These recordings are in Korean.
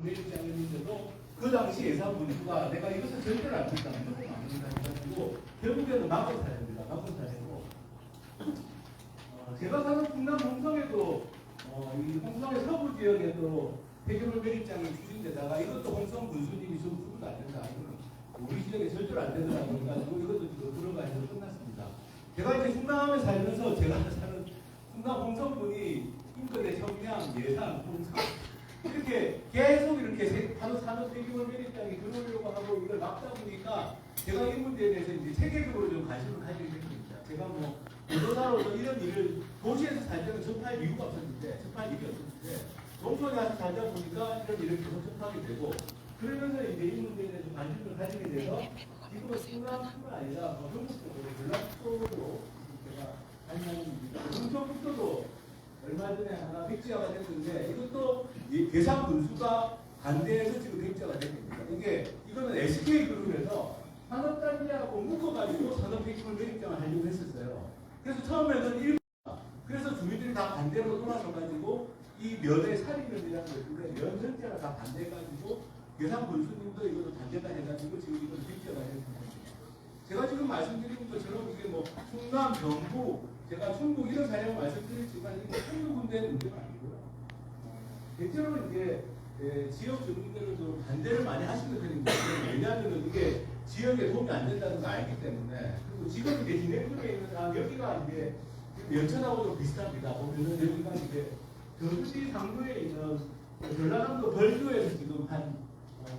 매입장이었는데도 그 당시 예산분수가 내가 이것을 절대로 안 된다, 무조건 안 된다 해가지고 결국에는 막은 사례입니다. 막은 사례고 제가 사는 충남 홍성에도 이 홍성의 서부 지역에도 폐기물 매립장이 추진되다가 이것도 홍성 군수님이 좀 죽어도 안 된다. 이거는 우리 지역에 절대로 안 되더라고 해가지고 이것도 지금 들어가 해서 끝났습니다. 제가 이제 충남에 살면서 제가 사는 충남 홍성군이 인근의 청량, 예산, 홍성 이렇게 계속 이렇게 산업 폐기물 매립장이 들어오려고 하고 이걸 막다 보니까 제가 이 문제에 대해서 이제 체계적으로 좀 관심을 가지게 됐습니다. 제가 뭐 보도사로서 이런 일을 도시에서 살 때는 접할 이유가 없었는데, 접할 일이 없었는데, 농촌에 와서 살다 보니까 이런 일을 계속 접하게 되고, 그러면서 이제 이 문제에 대해서 관심을 가지게 돼서 지금은 충남뿐만 아니라 전국적으로 전라도로 제가 관심입니다. 충청북도도 얼마 전에 하나 백지화가 됐는데 이것도 대상 군수가 반대해서 지금 백지화가 됐습니다. 이거는 SK그룹에서 산업단지하고 묶어가지고 산업폐기물 매립장을 하려고 했었어요. 그래서 처음에는 그래서 주민들이 다 반대로 돌아서가지고 이 면의 살인면이라는 것인데 면 전체가 다 반대해가지고 대상 군수님도 이것도 반대가 해가지고 지금 이건 백지화가 됐습니다. 제가 지금 말씀드린 것처럼 이게 뭐 충남, 경북, 제가 충북 이런 사례를 말씀드렸지만 이게 한두 군데는 문제가 아니고요. 대체로 이제 지역 주민들은 좀 반대를 많이 하시는 편입니다. 왜냐하면 이게 지역에 도움이 안 된다는 걸 알기 때문에. 그리고 지금 이제 진행 중에 있는 여기가 이제 연천하고 좀 비슷합니다. 보면은 여기가 이제 저수지 상부에 있는 전라남도 벌교에서 지금 한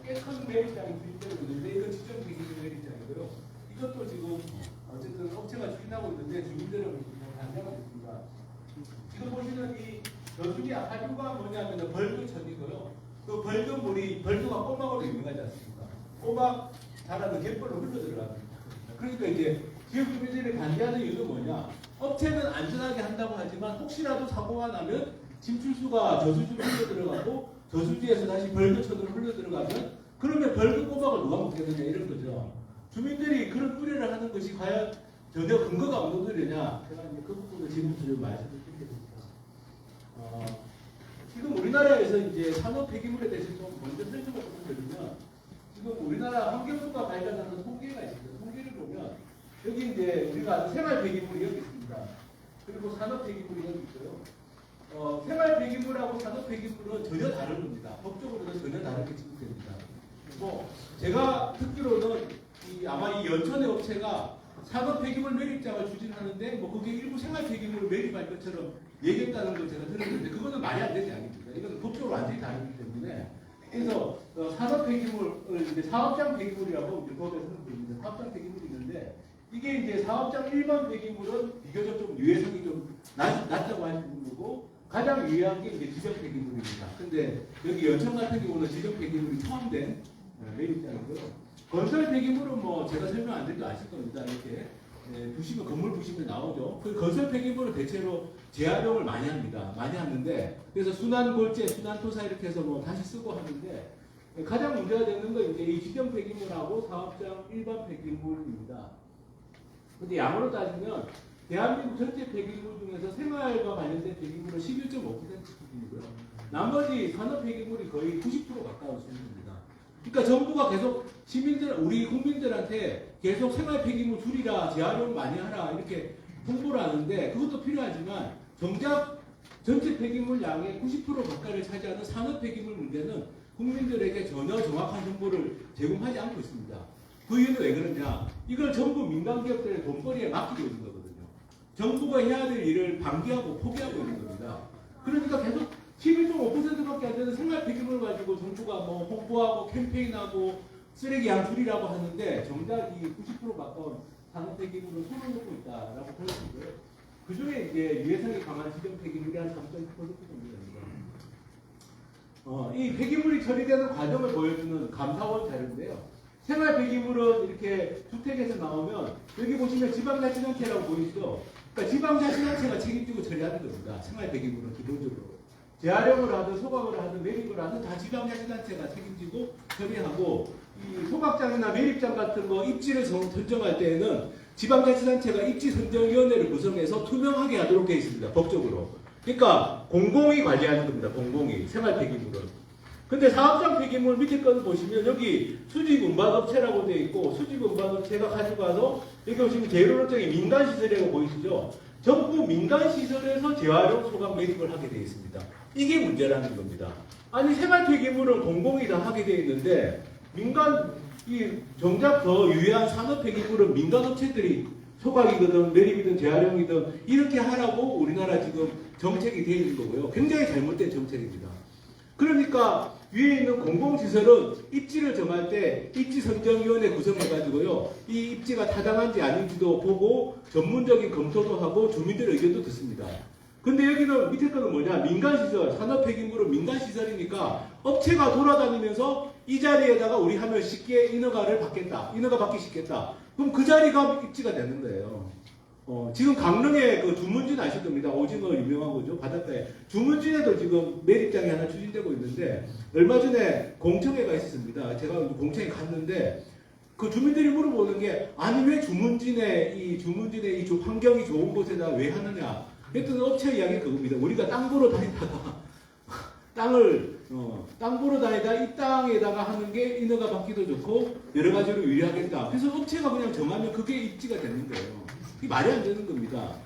꽤 큰 매립장이 투입되고 있는데 이건 지정 폐기물 매립장이고요. 이것도 지금 어쨌든 업체가 추진하고 있는데 주민들은 반대가 됐습니다. 지금 보시는 이 저수지 하류가 뭐냐면 벌교천이고요. 그 벌교물이 벌교가 꼬막으로 유명하지 않습니까? 꼬막 자라는 갯벌로 흘러 들어갑니다. 그러니까 이제 지역 주민들이 반대하는 이유는 뭐냐? 업체는 안전하게 한다고 하지만 혹시라도 사고가 나면 침출수가 저수지로 흘러 들어가고 저수지에서 다시 벌교천으로 흘러 들어가면 그러면 벌교 꼬막을 누가 먹겠느냐 이런 거죠. 주민들이 그런 우려를 하는 것이 과연 전혀 근거가 없는 우려냐? 제가 이제 그 부분을 지금부터 좀 말씀을 드리겠습니다. 지금 우리나라에서 이제 산업 폐기물에 대해서 좀 먼저 설명을 좀 드리면 지금 우리나라 환경부가 발간하는 통계가 있습니다. 통계를 보면 여기 이제 우리가 생활 폐기물이 여기 있습니다. 그리고 산업 폐기물이 여기 있어요. 생활 폐기물하고 산업 폐기물은 전혀 다른 겁니다. 법적으로는 전혀 다르게 취급됩니다. 뭐 제가 듣기로는 아마 이 연천의 업체가 산업 폐기물 매립장을 추진하는데 뭐 그게 일부 생활 폐기물을 매립할 것처럼 얘기했다는 걸 제가 들었는데 그거는 말이 안 되는 이야기입니다. 이건 법적으로 완전히 다르기 때문에 그래서 산업 폐기물을 이제 사업장 폐기물이라고 이제 법에서는 부릅니다. 사업장 폐기물이 있는데 이게 이제 사업장 일반 폐기물은 비교적 좀 유해성이 좀 낮다고 하는 거고 가장 유해한 게 이제 지정 폐기물입니다. 근데 여기 연천 같은 경우는 지정 폐기물이 처음 된 매립장이고요. 건설 폐기물은 뭐 제가 설명 안 드려도 아실 겁니다. 이렇게 보시면 건물 보시면 나오죠. 그 건설 폐기물은 대체로 재활용을 많이 합니다. 많이 하는데 그래서 순환골재, 순환토사 이렇게 해서 뭐 다시 쓰고 하는데 가장 문제가 되는 건 이제 이 지정 폐기물하고 사업장 일반 폐기물입니다. 근데 양으로 따지면 대한민국 전체 폐기물 중에서 생활과 관련된 폐기물은 11.5% 수준이고요. 나머지 산업 폐기물이 거의 90% 가까운 수준입니다. 그러니까 정부가 계속 우리 국민들한테 계속 생활 폐기물 줄이라, 재활용 많이 하라 이렇게 홍보를 하는데 그것도 필요하지만 정작 전체 폐기물 양의 90% 가까이를 차지하는 산업 폐기물 문제는 국민들에게 전혀 정확한 정보를 제공하지 않고 있습니다. 그 이유는 왜 그러냐? 이걸 전부 민간 기업들의 돈벌이에 맡기고 있는 거거든요. 정부가 해야 될 일을 방기하고 포기하고 있는 겁니다. 그러니까 계속 11.5%밖에 안 되는 생활 폐기물을 가지고 정부가 뭐 홍보하고 캠페인하고 쓰레기 양 줄이라고 하는데 정작 이 90% 가까운 산업 폐기물을 손을 놓고 있다라고 볼 수 있고요. 그 중에 이제 유해성이 강한 지정 폐기물이 한 3.9% 정도 됩니다. 이 폐기물이 처리되는 과정을 보여주는 감사원 자료인데요. 생활 폐기물은 이렇게 주택에서 나오면 여기 보시면 지방자치단체라고 보이시죠? 그러니까 지방자치단체가 책임지고 처리하는 겁니다. 생활 폐기물은 기본적으로. 재활용을 하든 소각을 하든 매립을 하든 다 지방자치단체가 책임지고 처리하고 이 소각장이나 매립장 같은 거 입지를 선정할 때에는 지방자치단체가 입지선정위원회를 구성해서 투명하게 하도록 되어 있습니다. 법적으로. 그러니까 공공이 관리하는 겁니다. 공공이 생활 폐기물은. 근데 사업장 폐기물 밑에 거를 보시면 여기 수직 운반업체라고 되어 있고 수직 운반업체가 가지고 와서 여기 보시면 재료로증이 민간시설이라고 보이시죠? 전부 민간시설에서 재활용 소각 매립을 하게 되어 있습니다. 이게 문제라는 겁니다. 아니 생활 폐기물은 공공이 다 하게 되어 있는데 민간 정작 더 유해한 산업 폐기물은 민간업체들이 소각이든 매립이든 재활용이든 이렇게 하라고 우리나라 지금 정책이 되어 있는 거고요. 굉장히 잘못된 정책입니다. 그러니까 위에 있는 공공시설은 입지를 정할 때 입지선정위원회 구성해가지고요. 이 입지가 타당한지 아닌지도 보고 전문적인 검토도 하고 주민들의 의견도 듣습니다. 근데 여기는 밑에 거는 뭐냐? 민간시설, 산업폐기물은 민간시설이니까 업체가 돌아다니면서 이 자리에다가 우리 하면 쉽게 인허가를 받겠다. 인허가 받기 쉽겠다. 그럼 그 자리가 입지가 되는 거예요. 지금 강릉에 그 주문진 아실 겁니다. 오징어 유명한 거죠. 바닷가에. 주문진에도 지금 매립장이 하나 추진되고 있는데 얼마 전에 공청회가 있었습니다. 제가 공청회 갔는데 그 주민들이 물어보는 게 아니 왜 주문진에 이 환경이 좋은 곳에다 왜 하느냐. 그랬더니 업체 이야기 그겁니다. 우리가 땅 보러 다니다가 땅 보러 다니다 이 땅에다가 하는 게 인허가 받기도 좋고 여러 가지로 유리하겠다. 그래서 업체가 그냥 정하면 그게 입지가 되는 거예요. 이게 말이 안 되는 겁니다.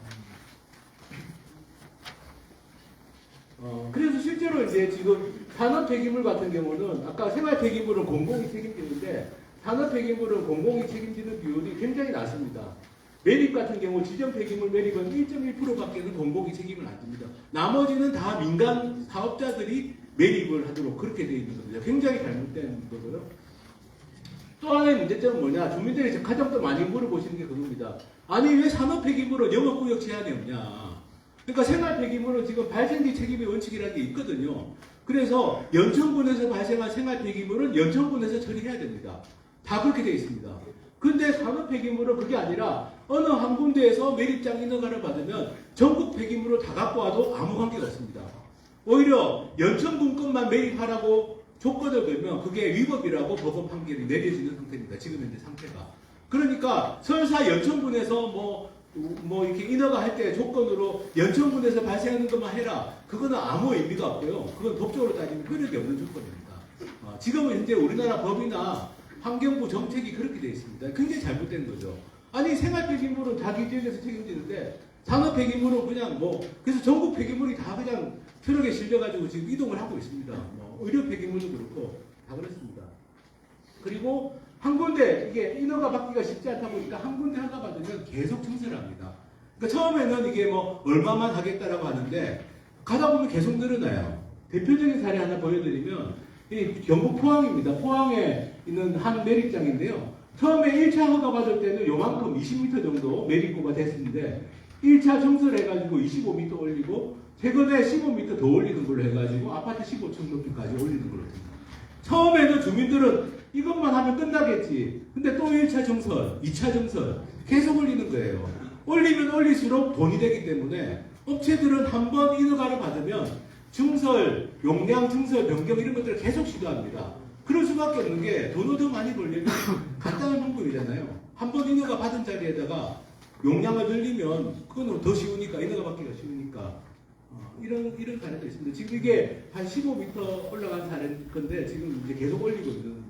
그래서 실제로 이제 지금 산업 폐기물 같은 경우는 아까 생활 폐기물은 공공이 책임지는데 산업 폐기물은 공공이 책임지는 비율이 굉장히 낮습니다. 매립 같은 경우 지정 폐기물 매립은 1.1%밖에는 공공이 책임을 안 집니다. 나머지는 다 민간 사업자들이 매립을 하도록 그렇게 되어 있는 겁니다. 굉장히 잘못된 거고요. 또 하나의 문제점은 뭐냐? 주민들이 가장 또 많이 물어보시는 게 그겁니다. 아니 왜 산업 폐기물은 영업구역 제한이 없냐? 그러니까 생활 폐기물은 지금 발생지 책임의 원칙이라는 게 있거든요. 그래서 연천군에서 발생한 생활 폐기물은 연천군에서 처리해야 됩니다. 다 그렇게 되어 있습니다. 근데 산업 폐기물은 그게 아니라 어느 한 군데에서 매립장 인허가를 받으면 전국 폐기물을 다 갖고 와도 아무 관계가 없습니다. 오히려 연천군 것만 매립하라고 조건을 걸면 그게 위법이라고 법원 판결이 내려지는 상태입니다. 지금 현재 상태가. 그러니까 설사 연천군에서 이렇게 인허가 할 때 조건으로 연천군에서 발생하는 것만 해라. 그거는 아무 의미가 없고요. 그건 법적으로 따지면 효력이 없는 조건입니다. 지금은 현재 우리나라 법이나 환경부 정책이 그렇게 되어 있습니다. 굉장히 잘못된 거죠. 아니 생활 폐기물은 자기 지역에서 책임지는데 산업 폐기물은 그냥 그래서 전국 폐기물이 다 그냥 트럭에 실려가지고 지금 이동을 하고 있습니다. 의료 폐기물도 그렇고 다 그렇습니다. 그리고 한 군데 이게 인허가 받기가 쉽지 않다 보니까 한 군데 허가 받으면 계속 청소를 합니다. 그러니까 처음에는 이게 얼마만 하겠다라고 하는데 가다 보면 계속 늘어나요. 대표적인 사례 하나 보여드리면 이 경북 포항입니다. 포항에 있는 한 매립장인데요. 처음에 1차 허가 받을 때는 요만큼 20m 정도 매립구가 됐는데 1차 청소를 해가지고 25m 올리고 최근에 15m 더 올리는 걸로 해가지고 아파트 15층 높이까지 올리는 걸로 됩니다. 처음에는 주민들은 이것만 하면 끝나겠지. 근데 또 1차 정설, 2차 정설 계속 올리는 거예요. 올리면 올릴수록 돈이 되기 때문에 업체들은 한번 인허가를 받으면 증설, 용량 증설, 변경 이런 것들을 계속 시도합니다. 그럴 수밖에 없는 게 돈을 더 많이 벌려면 간단한 방법이잖아요. 한번 인허가 받은 자리에다가 용량을 늘리면 그건 더 쉬우니까 인허가 받기가 쉬우니까 이런 사례도 있습니다. 지금 이게 한 15m 올라간 사례인 건데 지금 이제 계속 올리고 있는 겁니다.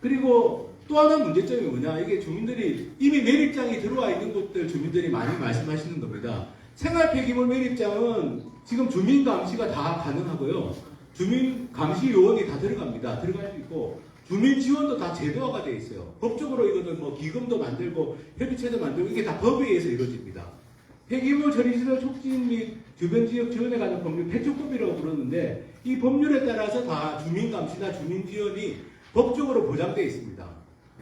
그리고 또 하나 문제점이 뭐냐? 이게 주민들이 이미 매립장이 들어와 있는 곳들 주민들이 많이 말씀하시는 겁니다. 생활 폐기물 매립장은 지금 주민 감시가 다 가능하고요. 주민 감시 요원이 다 들어갑니다. 들어갈 수 있고 주민 지원도 다 제도화가 되어 있어요. 법적으로 이거는 기금도 만들고 협의체도 만들고 이게 다 법에 의해서 이루어집니다. 폐기물 처리시설 촉진 및 주변 지역 지원에 관한 법률 폐촉법이라고 부르는데 이 법률에 따라서 다 주민 감시나 주민 지원이 법적으로 보장되어 있습니다.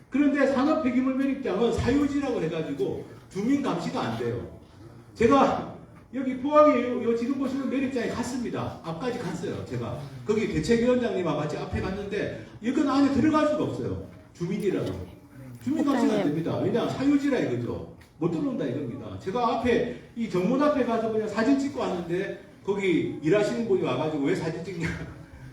그런데 산업 폐기물 매립장은 사유지라고 해가지고 주민 감시가 안 돼요. 제가 여기 포항에 지금 보시는 매립장에 갔습니다. 앞까지 갔어요. 제가 거기 대책위원장님하고 같이 앞에 갔는데 이건 안에 들어갈 수가 없어요. 주민이라고. 주민 감시가 안 됩니다. 왜냐 사유지라 이거죠. 못 들어온다 이겁니다. 제가 앞에 이 정문 앞에 가서 그냥 사진 찍고 왔는데 거기 일하시는 분이 와가지고 왜 사진 찍냐.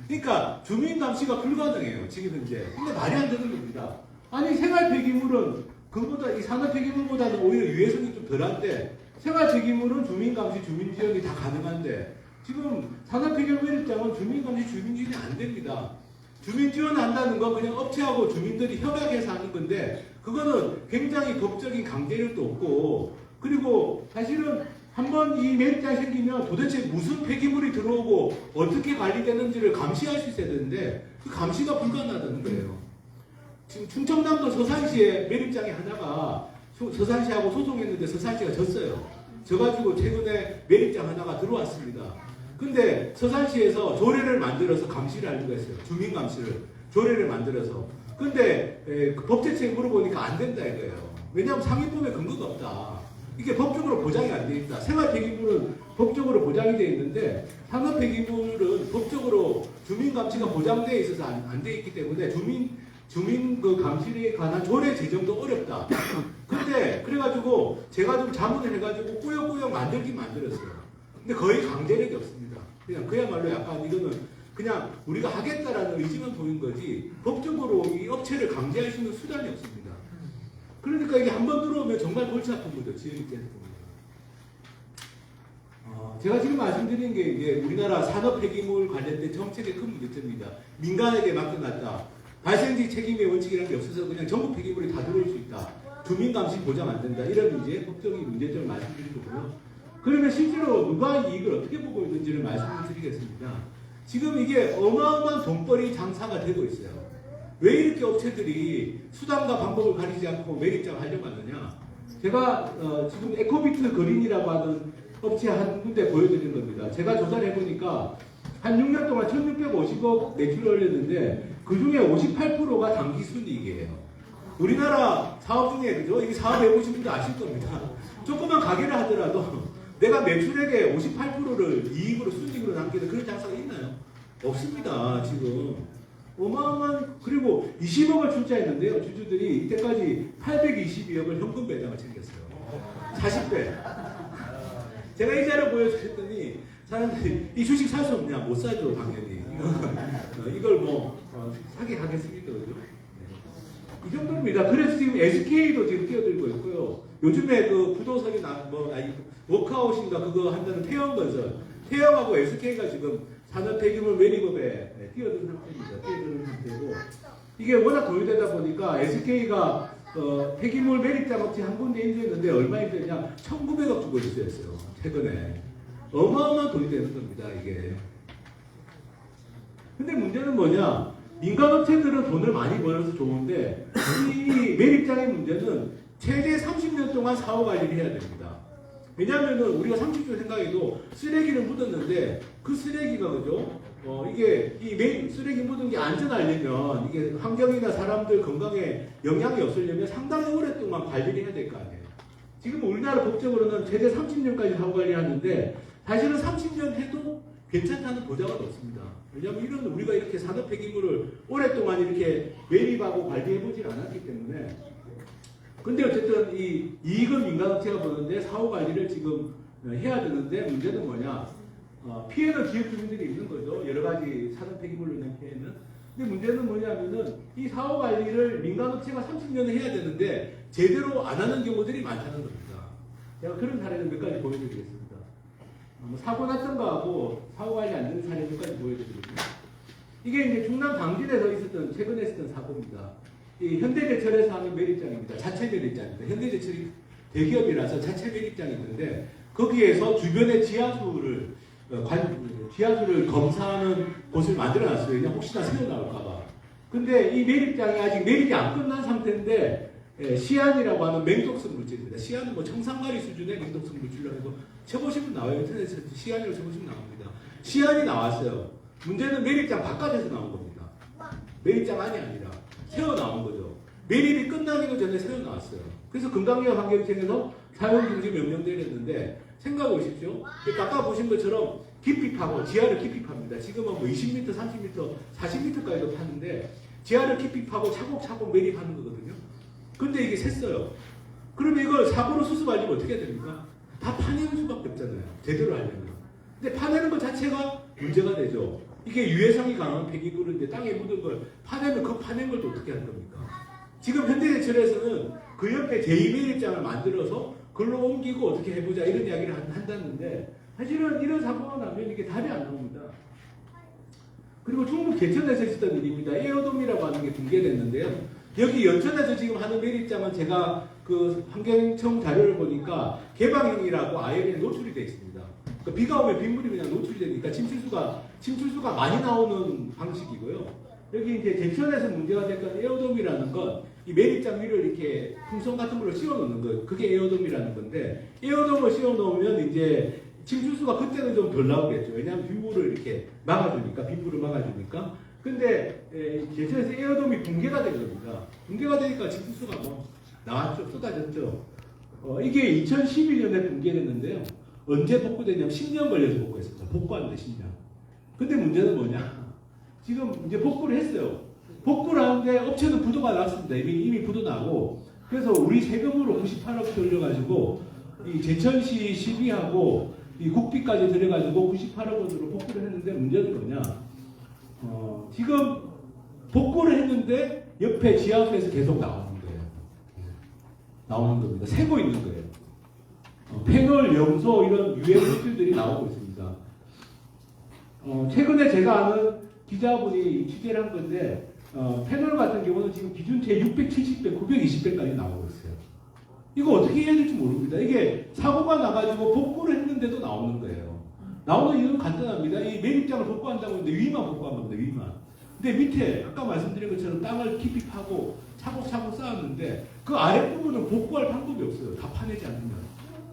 그러니까 주민 감시가 불가능해요. 지금 현재. 근데 말이 안 되는 겁니다. 아니 생활 폐기물은 그보다 이 산업 폐기물보다는 오히려 유해성이 좀 덜한데 생활 폐기물은 주민 감시, 주민 지원이 다 가능한데 지금 산업해결 매립장은 주민감시 주민지원이 안 됩니다. 주민 지원한다는 건 그냥 업체하고 주민들이 협약해서 하는 건데 그거는 굉장히 법적인 강제력도 없고 그리고 사실은 한번 이 매립장이 생기면 도대체 무슨 폐기물이 들어오고 어떻게 관리되는지를 감시할 수 있어야 되는데 그 감시가 불가능하다는 거예요. 지금 충청남도 서산시에 매립장이 하나가 서산시하고 소송했는데 서산시가 졌어요. 져가지고 최근에 매립장 하나가 들어왔습니다. 근데 서산시에서 조례를 만들어서 감시를 하려고 했어요. 주민 감시를. 조례를 만들어서. 근데 그 법제처에 물어보니까 안 된다 이거예요. 왜냐하면 상위법에 근거가 없다. 이게 법적으로 보장이 안 돼 있다. 생활 폐기물은 법적으로 보장이 돼 있는데 산업 폐기물은 법적으로 주민 감시가 보장되어 있어서 안 돼 있기 때문에 주민 그 감시에 관한 조례 제정도 어렵다. 근데 그래가지고 제가 좀 자문을 해가지고 꾸역꾸역 만들긴 만들었어요. 근데 거의 강제력이 없습니다. 그냥 그야말로 약간 이거는 그냥 우리가 하겠다라는 의지만 보인 거지 법적으로 이 업체를 강제할 수 있는 수단이 없습니다. 그러니까 이게 한번 들어오면 정말 골치 아픈 거죠. 지역 입장에서 보면. 제가 지금 말씀드린 게 이제 우리나라 산업 폐기물 관련된 정책의 큰 문제점입니다. 민간에게 맡겨놨다. 발생지 책임의 원칙이라는 게 없어서 그냥 전국 폐기물이 다 들어올 수 있다. 주민 감시 보장 안 된다. 이런 이제 법적인 문제점을 말씀드린 거고요. 그러면 실제로 누가 이익을 어떻게 보고 있는지를 말씀을 드리겠습니다. 지금 이게 어마어마한 돈벌이 장사가 되고 있어요. 왜 이렇게 업체들이 수단과 방법을 가리지 않고 매립장을 하려고 하느냐. 제가 지금 에코비트 그린이라고 하는 업체 한 군데 보여드리는 겁니다. 제가 조사를 해보니까 한 6년 동안 1650억 매출을 올렸는데 그 중에 58%가 당기 순이익이에요. 우리나라 사업 중에 그죠? 이게 사업 해보신 분들 아실 겁니다. 조그만 가게를 하더라도 내가 매출액의 58%를 이익으로 순이익으로 남기는 그런 장사가 있나요? 없습니다. 지금 어마어마한 그리고 20억을 출자했는데요. 주주들이 이때까지 822억을 현금 배당을 챙겼어요. 40배. 제가 이 자료 보여주셨더니 사람들이 이 주식 살 수 없냐? 못 사죠 당연히. 이걸 뭐 사게 하겠습니까? 그죠? 네. 이 정도입니다. 그래서 지금 SK도 지금 뛰어들고 있고요. 요즘에 그 부도석이 워크아웃인가 그거 한다는 태영건설, 태영하고 SK가 지금 산업폐기물 매립업에 뛰어든 상태입니다. 뛰어드는 상태고 이게 워낙 도입되다 보니까 SK가 폐기물 매립장 업체 한 군데 인수했는데 얼마 인수했냐? 1,900억 주고 인수했어요. 최근에. 어마어마한 돈이 되는 겁니다. 이게. 근데 문제는 뭐냐? 민간업체들은 돈을 많이 벌어서 좋은데 이 매립장의 문제는 최대 30년 동안 사후 관리를 해야 됩니다. 왜냐하면 우리가 30년 생각해도 쓰레기를 묻었는데 그 쓰레기가 그죠? 이게 이 쓰레기 묻은 게 안전하려면 이게 환경이나 사람들 건강에 영향이 없으려면 상당히 오랫동안 관리를 해야 될 거 아니에요. 지금 우리나라 법적으로는 최대 30년까지 사후 관리하는데 사실은 30년 해도 괜찮다는 보장은 없습니다. 왜냐하면 이런 우리가 이렇게 산업 폐기물을 오랫동안 이렇게 매립하고 관리해보질 않았기 때문에. 근데 어쨌든 이 이익은 민간업체가 보는데 사후 관리를 지금 해야 되는데 문제는 뭐냐? 피해는 지역 주민들이 있는 거죠. 여러 가지 산업 폐기물로 인한 피해는. 근데 문제는 뭐냐면은 이 사후 관리를 민간업체가 30년을 해야 되는데 제대로 안 하는 경우들이 많다는 겁니다. 제가 그런 사례를 몇 가지 보여드리겠습니다. 사고 났던 거하고 사후 관리 안 되는 사례 몇 가지 보여드리겠습니다. 이게 이제 충남 당진에서 있었던 최근에 있었던 사고입니다. 이 현대제철에서 하는 매립장입니다. 자체 매립장입니다. 현대제철이 대기업이라서 자체 매립장이 있는데 거기에서 주변의 지하수를 검사하는 곳을 만들어놨어요. 그냥 혹시나 새어 나올까봐. 근데 이 매립장이 아직 매립이 안 끝난 상태인데 시안이라고 하는 맹독성 물질입니다. 시안은 뭐 청산가리 수준의 맹독성 물질이라고 해서 쳐보시면 나와요. 인터넷에서 시안이라고 쳐보시면 나옵니다. 시안이 나왔어요. 문제는 매립장 바깥에서 나온 겁니다. 매립장 안이 아니라 새어 나온 거죠. 매립이 끝나기 전에 새어 나왔어요. 그래서 금강위원 환경청에서 사용 중지 명령 내렸는데 생각해 보십시오. 아까 보신 것처럼 깊이 파고 지하를 깊이 팝니다. 지금은 뭐 20m, 30m, 40m까지도 파는데 지하를 깊이 파고 차곡차곡 매립하는 거거든요. 근데 이게 샜어요. 그러면 이걸 사고로 수습하려면 어떻게 해야 됩니까? 다 파내는 수밖에 없잖아요. 제대로 하려면. 근데 파내는 것 자체가 문제가 되죠. 이게 유해성이 강한 폐기물인데 땅에 묻은 걸 파내면 그 파낸 걸 또 어떻게 할 겁니까? 지금 현대제철에서는 그 옆에 제2매립장을 만들어서 그걸로 옮기고 어떻게 해보자 이런 이야기를 한다는데 사실은 이런 사고가 나면 이게 답이 안 나옵니다. 그리고 충북 제천에서 있었던 일입니다. 에어돔이라고 하는 게 붕괴됐는데요. 여기 연천에서 지금 하는 매립장은 제가 그 환경청 자료를 보니까 개방형이라고 아이언에 노출이 되어 있습니다. 그러니까 비가 오면 빗물이 그냥 노출이 되니까 침출수가 많이 나오는 방식이고요. 여기 이제 제천에서 문제가 됐던 에어돔이라는 건 이 매립장 위를 이렇게 풍선 같은 걸로 씌워 놓는 거예요. 그게 에어돔이라는 건데, 에어돔을 씌워 놓으면 이제 침출수가 그때는 좀 덜 나오겠죠. 왜냐하면 빗물을 이렇게 막아주니까, 빗물을 막아주니까. 근데 제천에서 에어돔이 붕괴가 된 겁니다. 붕괴가 되니까 침출수가 뭐 나왔죠. 쏟아졌죠. 이게 2012년에 붕괴됐는데요. 언제 복구됐냐면 10년 걸려서 복구했습니다. 복구하는데 10년. 근데 문제는 뭐냐? 지금 이제 복구를 했어요. 복구를 하는데 업체는 부도가 났습니다. 이미 부도 나고. 그래서 우리 세금으로 98억 돌려가지고 이 제천시 시비하고 이 국비까지 들여가지고 98억 원으로 복구를 했는데 문제는 뭐냐? 지금 복구를 했는데 옆에 지하수에서 계속 나오는 거예요. 나오는 겁니다. 새고 있는 거예요. 페놀, 염소 이런 유해 물질들이 나오고 있습니다. 최근에 제가 아는 기자분이 취재를 한 건데 페놀 같은 경우는 지금 기준치에 670배, 920배까지 나오고 있어요. 이거 어떻게 해야 될지 모릅니다. 이게 사고가 나가지고 복구를 했는데도 나오는 거예요. 나오는 이유는 간단합니다. 이 매립장을 복구한다고 했는데 위만 복구한 겁니다. 위만. 근데 밑에 아까 말씀드린 것처럼 땅을 깊이 파고 차곡차곡 쌓았는데 그 아랫부분은 복구할 방법이 없어요. 다 파내지 않으면.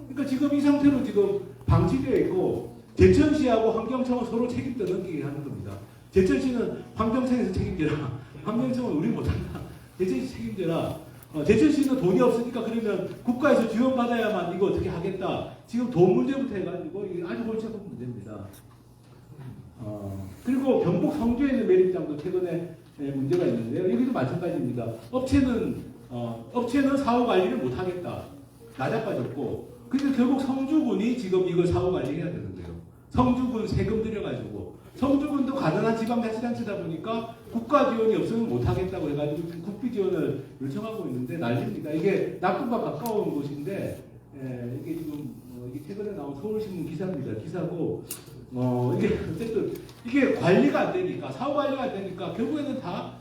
그러니까 지금 이 상태로 지금 방치되어 있고 제천시하고 환경청은 서로 책임도 넘기게 하는 겁니다. 제천시는 환경청에서 책임져라. 환경청은 우리 못한다. 제천시 책임져라. 제천시는 돈이 없으니까 그러면 국가에서 지원받아야만 이거 어떻게 하겠다. 지금 돈 문제부터 해가지고 이게 아주 골치 아픈 문제입니다. 그리고 경북 성주에 있는 매립장도 최근에 문제가 있는데요. 여기도 마찬가지입니다. 업체는 사후 관리를 못하겠다. 낮아빠졌고. 근데 결국 성주군이 지금 이걸 사후 관리해야 되는 거예요. 성주군 세금 들여가지고. 성주군도 가난한 지방자치단체다 보니까 국가 지원이 없으면 못하겠다고 해가지고 지금 국비 지원을 요청하고 있는데 난립니다. 이게 낙동과 가까운 곳인데 이게 지금 이게 최근에 나온 서울신문 기사입니다. 기사고 이게 어쨌든 이게 관리가 안 되니까 사후 관리가 안 되니까 결국에는 다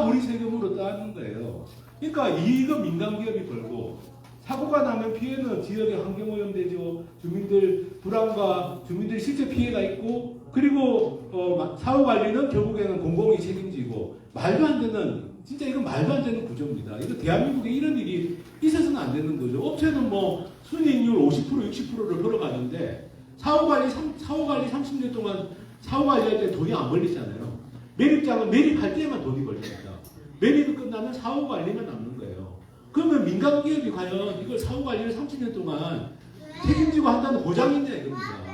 우리 세금으로 따는 거예요. 그러니까 이익은 민간 기업이 벌고 사고가 나면 피해는 지역에 환경오염되죠. 주민들 불안과 주민들 실제 피해가 있고 그리고 사후 관리는 결국에는 공공이 책임지고 말도 안 되는 진짜 이건 말도 안 되는 구조입니다. 이거 대한민국에 이런 일이 있어서는 안 되는 거죠. 업체는 뭐 순이익률 50% 60%를 벌어가는데 사후 관리 30년 동안 사후 관리할 때 돈이 안 벌리잖아요. 매립장은 매립할 때만 돈이 벌립니다. 매립이 끝나면 사후 관리만 남는 거예요. 그러면 민간 기업이 과연 이걸 사후 관리를 30년 동안 책임지고 한다는 보장이 있냐 이겁니다.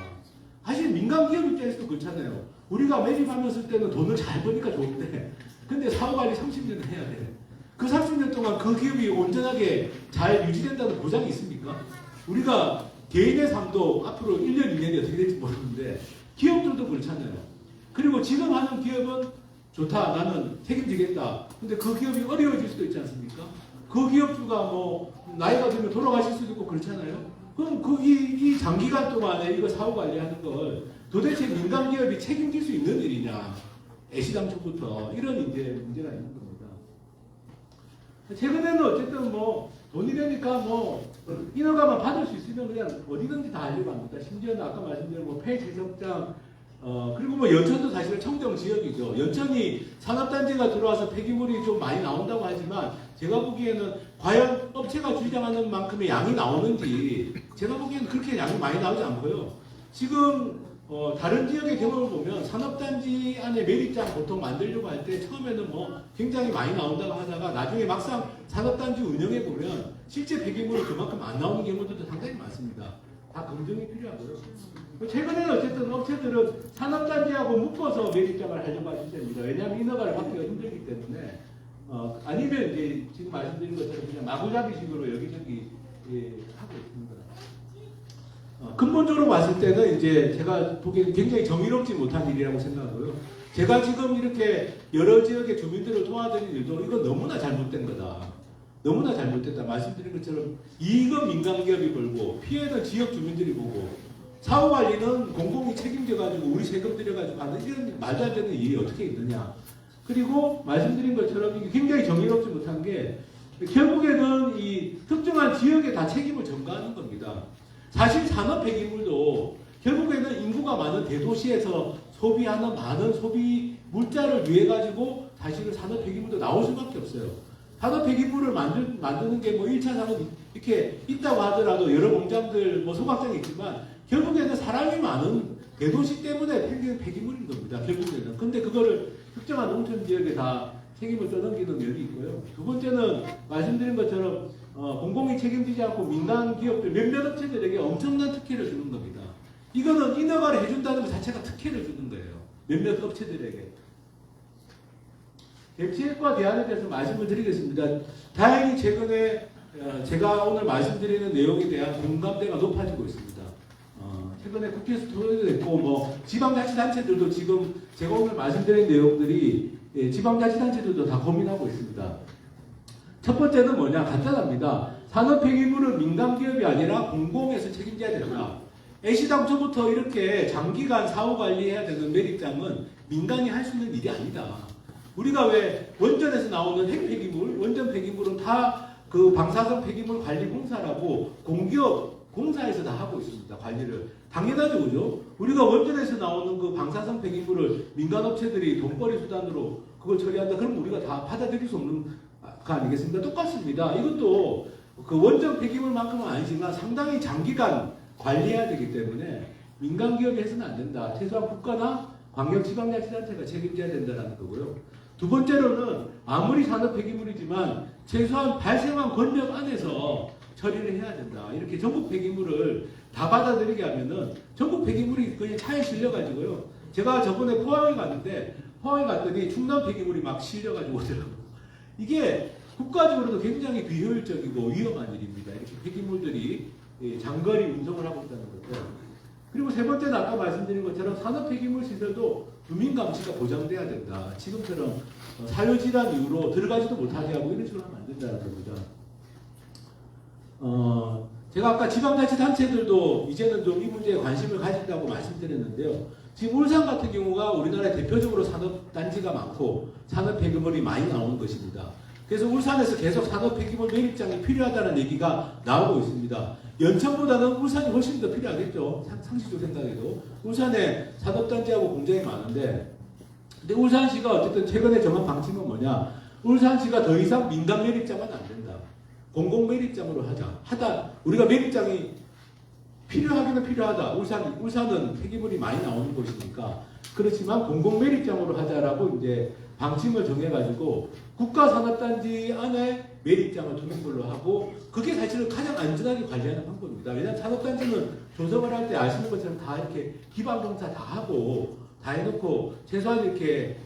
사실 민간 기업 입장에서도 그렇잖아요. 우리가 매립하면서 때는 돈을 잘 버니까 좋은데 근데 사후 관리 30년을 해야 돼. 그 30년 동안 그 기업이 온전하게 잘 유지된다는 보장이 있습니까? 우리가 개인의 삶도 앞으로 1년, 2년이 어떻게 될지 모르는데 기업들도 그렇잖아요. 그리고 지금 하는 기업은 좋다. 나는 책임지겠다. 근데 그 기업이 어려워질 수도 있지 않습니까? 그 기업주가 뭐 나이가 들면 돌아가실 수도 있고 그렇잖아요. 그럼 이 장기간 동안에 이거 사후 관리하는 걸 도대체 민간 기업이 책임질 수 있는 일이냐? 애시당초부터 이런 이제 문제가 있는 겁니다. 최근에는 어쨌든 뭐 돈이 되니까 뭐 인허가만 받을 수 있으면 그냥 어디든지 다 하려고 합니다. 심지어는 아까 말씀드린 뭐 폐재석장 그리고 뭐 연천도 사실은 청정 지역이죠. 연천이 산업단지가 들어와서 폐기물이 좀 많이 나온다고 하지만 제가 보기에는 과연 업체가 주장하는 만큼의 양이 나오는지 제가 보기에는 그렇게 양이 많이 나오지 않고요. 지금 다른 지역의 경험을 보면 산업단지 안에 매립장 보통 만들려고 할 때 처음에는 뭐 굉장히 많이 나온다고 하다가 나중에 막상 산업단지 운영해 보면 실제 폐기물이 그만큼 안 나오는 경우들도 상당히 많습니다. 다 검증이 필요하고요. 최근에는 어쨌든 업체들은 산업단지하고 묶어서 매립장을 하려고 하실 때입니다. 왜냐하면 인허가를 받기가 힘들기 때문에 아니면 이제 지금 말씀드린 것처럼 그냥 마구잡이식으로 여기저기 하고 있습니다. 근본적으로 봤을 때는 이제 제가 보기에는 굉장히 정의롭지 못한 일이라고 생각하고요. 제가 지금 이렇게 여러 지역의 주민들을 도와드리는 일도 이건 너무나 잘못된 거다. 너무나 잘못됐다. 말씀드린 것처럼 이익은 민간 기업이 벌고 피해는 지역 주민들이 보고 사후 관리는 공공이 책임져가지고 우리 세금 들여가지고 하는 이런 말도 안 되는 일이 어떻게 있느냐. 그리고 말씀드린 것처럼 이게 굉장히 정의롭지 못한 게 결국에는 이 특정한 지역에 다 책임을 전가하는 겁니다. 사실 산업 폐기물도 결국에는 인구가 많은 대도시에서 소비하는 많은 소비 물자를 위해 가지고 사실은 산업 폐기물도 나올 수밖에 없어요. 산업 폐기물을 만드는 게 뭐 1차 산업 이렇게 있다고 하더라도 여러 공장들 뭐 소각장이 있지만 결국에는 사람이 많은 대도시 때문에 생기는 폐기물인 겁니다. 결국에는. 근데 그거를 특정한 농촌 지역에 다 책임을 떠넘기는 면이 있고요. 두 번째는 말씀드린 것처럼 공공이 책임지지 않고 민간 기업들 몇몇 업체들에게 엄청난 특혜를 주는 겁니다. 이거는 인허가를 해준다는 것 자체가 특혜를 주는 거예요. 몇몇 업체들에게. 대치액과 대안에 대해서 말씀을 드리겠습니다. 다행히 최근에 제가 오늘 말씀드리는 내용에 대한 공감대가 높아지고 있습니다. 최근에 국회에서 토론이 됐고 뭐 지방자치단체들도 지금 제가 오늘 말씀드린 내용들이 지방자치단체들도 다 고민하고 있습니다. 첫 번째는 뭐냐? 간단합니다. 산업폐기물은 민간기업이 아니라 공공에서 책임져야 된다. 애시당초부터 이렇게 장기간 사후관리해야 되는 매립장은 민간이 할 수 있는 일이 아니다. 우리가 왜 원전에서 나오는 핵폐기물, 원전 폐기물은 다 그 방사성 폐기물 관리 공사라고 공기업 공사에서 다 하고 있습니다. 관리를. 당연하죠, 그죠? 우리가 원전에서 나오는 그 방사성 폐기물을 민간업체들이 돈벌이 수단으로 그걸 처리한다. 그럼 우리가 다 받아들일 수 없는 거 아니겠습니까? 똑같습니다. 이것도 그 원전 폐기물만큼은 아니지만 상당히 장기간 관리해야 되기 때문에 민간 기업이 해서는 안 된다. 최소한 국가나 광역지방자치단체가 책임져야 된다는 거고요. 두 번째로는 아무리 산업 폐기물이지만 최소한 발생한 권역 안에서 처리를 해야 된다. 이렇게 전국 폐기물을 다 받아들이게 하면은 전국 폐기물이 그냥 차에 실려가지고요. 제가 저번에 포항에 갔는데 포항에 갔더니 충남 폐기물이 막 실려가지고 오더라고요. 이게 국가적으로도 굉장히 비효율적이고 위험한 일입니다. 이렇게 폐기물들이 장거리 운송을 하고 있다는 거죠. 그리고 세 번째는 아까 말씀드린 것처럼 산업 폐기물 시설도 주민 감시가 보장돼야 된다. 지금처럼 사유질환 이후로 들어가지도 못하게 하고 이런 식으로 하면 안 된다는 겁니다. 제가 아까 지방자치단체들도 이제는 좀 이 문제에 관심을 가진다고 말씀드렸는데요. 지금 울산 같은 경우가 우리나라에 대표적으로 산업단지가 많고 산업 폐기물이 많이 나오는 것입니다. 그래서 울산에서 계속 산업 폐기물 매립장이 필요하다는 얘기가 나오고 있습니다. 연천보다는 울산이 훨씬 더 필요하겠죠. 상식적으로 생각해도. 울산에 산업단지하고 공장이 많은데, 근데 울산시가 어쨌든 최근에 정한 방침은 뭐냐? 울산시가 더 이상 민간 매립장은 안 된다. 공공 매립장으로 하자. 우리가 매립장이 필요하기는 필요하다. 울산은 폐기물이 많이 나오는 곳이니까. 그렇지만 공공 매립장으로 하자라고 이제 방침을 정해가지고 국가산업단지 안에 매립장을 투명별로 하고 그게 사실은 가장 안전하게 관리하는 방법입니다. 왜냐하면 산업단지는 조성을 할 때 아시는 것처럼 다 이렇게 기반공사 다 하고 다 해놓고 최소한 이렇게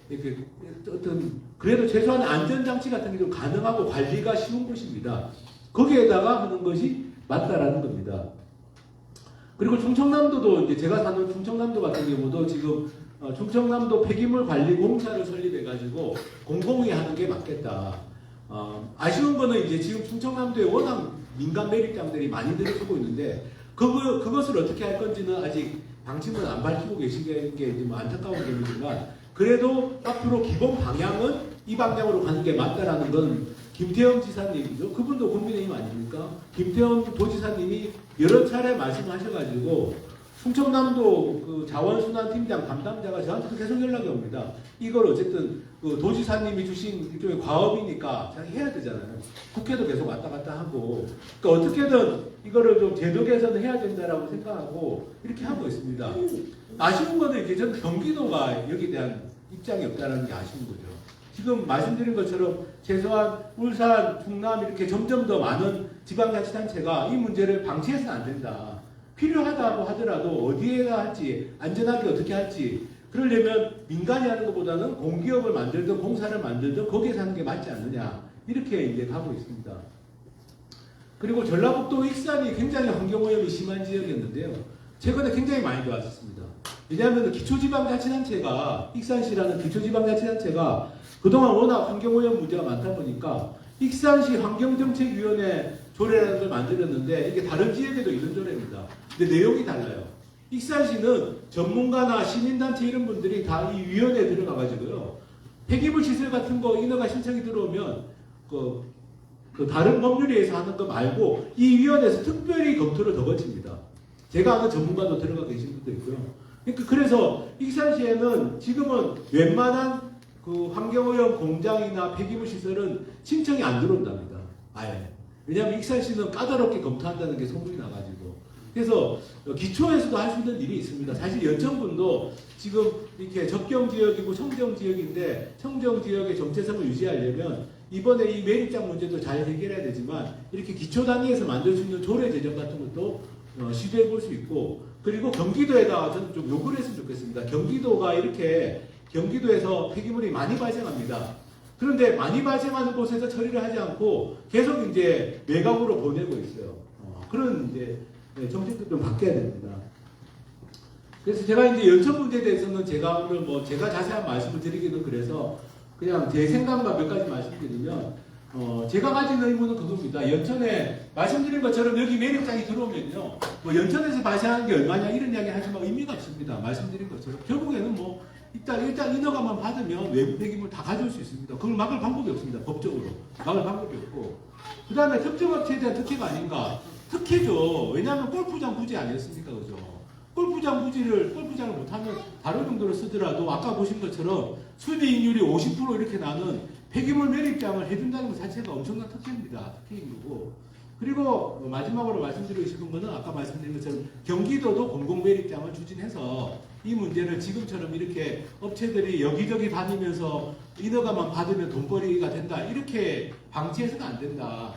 어떤 그래도 최소한 안전장치 같은 게 좀 가능하고 관리가 쉬운 곳입니다. 거기에다가 하는 것이 맞다라는 겁니다. 그리고 충청남도도 이제 제가 사는 충청남도 같은 경우도 지금 충청남도 폐기물 관리 공사를 설립해가지고 공공이 하는 게 맞겠다. 아쉬운 거는 이제 지금 충청남도에 워낙 민간 매립장들이 많이 들어서고 있는데 그것을 어떻게 할 건지는 아직 방침을 안 밝히고 계시는 게 좀 안타까운 점이지만 그래도 앞으로 기본 방향은 이 방향으로 가는 게 맞다라는 건 김태형 지사님이죠. 그분도 국민의힘 아닙니까? 김태형 도지사님이 여러 차례 말씀하셔가지고 충청남도 그 자원순환팀장 담당자가 저한테 계속 연락이 옵니다. 이걸 어쨌든 그 도지사님이 주신 일종의 과업이니까 자기 해야 되잖아요. 국회도 계속 왔다 갔다 하고. 그러니까 어떻게든 이거를 좀 제도 개선해야 된다라고 생각하고 이렇게 하고 있습니다. 아쉬운 거는 이제 저는 경기도가 여기에 대한 입장이 없다는 게 아쉬운 거죠. 지금 말씀드린 것처럼 최소한 울산, 충남 이렇게 점점 더 많은 지방자치단체가 이 문제를 방치해서는 안 된다. 필요하다고 하더라도 어디에다 할지, 안전하게 어떻게 할지, 그러려면 민간이 하는 것보다는 공기업을 만들든 공사를 만들든 거기에서 하는 게 맞지 않느냐. 이렇게 이제 가고 있습니다. 그리고 전라북도 익산이 굉장히 환경오염이 심한 지역이었는데요. 최근에 굉장히 많이 좋아졌습니다. 왜냐하면 기초지방자치단체가, 익산시라는 기초지방자치단체가 그동안 워낙 환경오염 문제가 많다 보니까 익산시 환경정책위원회 조례라는 걸 만들었는데 이게 다른 지역에도 있는 조례입니다. 근데 내용이 달라요. 익산시는 전문가나 시민단체 이런 분들이 다 이 위원회에 들어가가지고요. 폐기물 시설 같은 거 인허가 신청이 들어오면 그 다른 법률에서 하는 거 말고 이 위원회에서 특별히 검토를 더 거칩니다. 제가 아는 전문가도 들어가 계신 분도 있고요. 그러니까 그래서 익산시에는 지금은 웬만한 그 환경오염 공장이나 폐기물 시설은 신청이 안 들어온답니다. 아예. 왜냐하면 익산시는 까다롭게 검토한다는 게 소문이 나가지고. 그래서 기초에서도 할 수 있는 일이 있습니다. 사실 연천군도 지금 이렇게 접경지역이고 청정지역인데 청정지역의 정체성을 유지하려면 이번에 이 매립장 문제도 잘 해결해야 되지만 이렇게 기초 단위에서 만들 수 있는 조례 제정 같은 것도 시도해 볼 수 있고, 그리고 경기도에다가 저는 좀 요구를 했으면 좋겠습니다. 경기도가 이렇게 경기도에서 폐기물이 많이 발생합니다. 그런데 많이 발생하는 곳에서 처리를 하지 않고 계속 이제 외곽으로 보내고 있어요. 그런 이제 정책도 좀 바뀌어야 됩니다. 그래서 제가 이제 연천 문제에 대해서는 제가 오늘 뭐 제가 자세한 말씀을 드리기는 그래서 그냥 제 생각만 몇 가지 말씀드리면, 제가 가진 의문은 그겁니다. 연천에 말씀드린 것처럼 여기 매립장이 들어오면요, 뭐 연천에서 발생하는 게 얼마냐 이런 이야기 하지만 의미가 없습니다. 말씀드린 것처럼 결국에는 뭐 일단 인허가만 받으면 외부 폐기물 다 가져올 수 있습니다. 그걸 막을 방법이 없습니다. 법적으로 막을 방법이 없고, 그 다음에 특정 업체에 대한 특혜가 아닌가? 특혜죠. 왜냐하면 골프장 부지 아니었습니까, 그죠? 골프장을 못하면 다른 용도로 쓰더라도 아까 보신 것처럼 수익률이 50% 이렇게 나는 폐기물 매립장을 해준다는 것 자체가 엄청난 특혜입니다. 특혜인 거고. 그리고 마지막으로 말씀드리고 싶은 거는 아까 말씀드린 것처럼 경기도도 공공 매립장을 추진해서 이 문제를 지금처럼 이렇게 업체들이 여기저기 다니면서 인허가만 받으면 돈벌이가 된다, 이렇게 방치해서는 안 된다.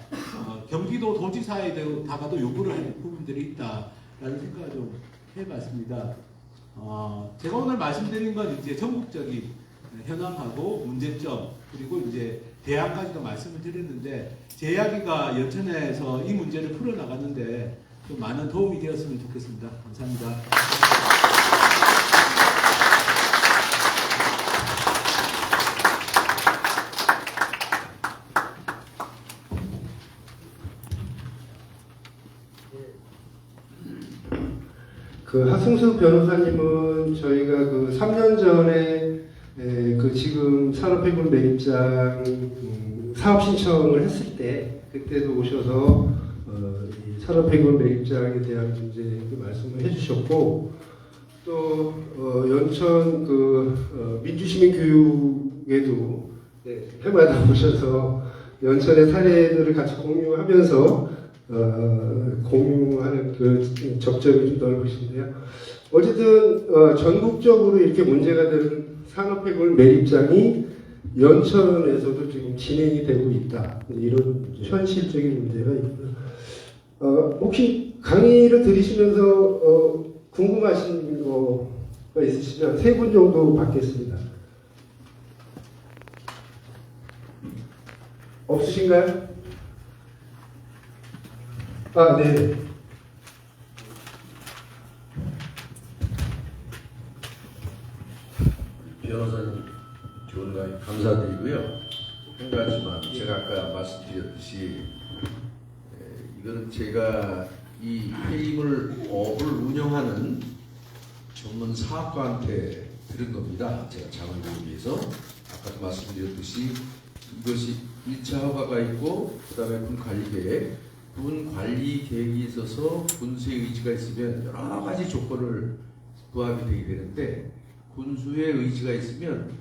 경기도 도지사에다가도 요구를 할 부분들이 있다라는 생각을 좀 해봤습니다. 제가 오늘 말씀드린 건 이제 전국적인 현황하고 문제점, 그리고 이제 대안까지도 말씀을 드렸는데, 제 이야기가 연천에서 이 문제를 풀어나가는데 좀 많은 도움이 되었으면 좋겠습니다. 감사합니다. 그 하승수 변호사님은 저희가 그 3년 전에 그 지금 산업폐기물 매립장 사업 신청을 했을 때 그때도 오셔서 이 산업폐기물 매립장에 대한 문제 말씀을 해주셨고, 또 연천 그 민주시민 교육에도 해마다 오셔서 연천의 사례들을 같이 공유하면서 공유하는 그 접점이 좀 넓으신데요. 어쨌든 전국적으로 이렇게 문제가 되는 산업폐기물 매립장이 연천에서도 지금 진행이 되고 있다, 이런 현실적인 문제가 있고요. 혹시 강의를 들으시면서 궁금하신 거가 있으시면 3분 정도 받겠습니다. 없으신가요? 네. 변호사님 좋은 강의 감사드리고요. 한 가지만 제가 아까 말씀드렸듯이 이거는 제가 이 폐기물업을 운영하는 전문 사업가한테 들은 겁니다. 제가 장을 보기 위해서 아까도 말씀드렸듯이 이것이 1차 허가가 있고 그 다음에 군관리계획, 군관리계획이 있어서 군수의 의지가 있으면 여러 가지 조건을 부합이 되게 되는데, 군수의 의지가 있으면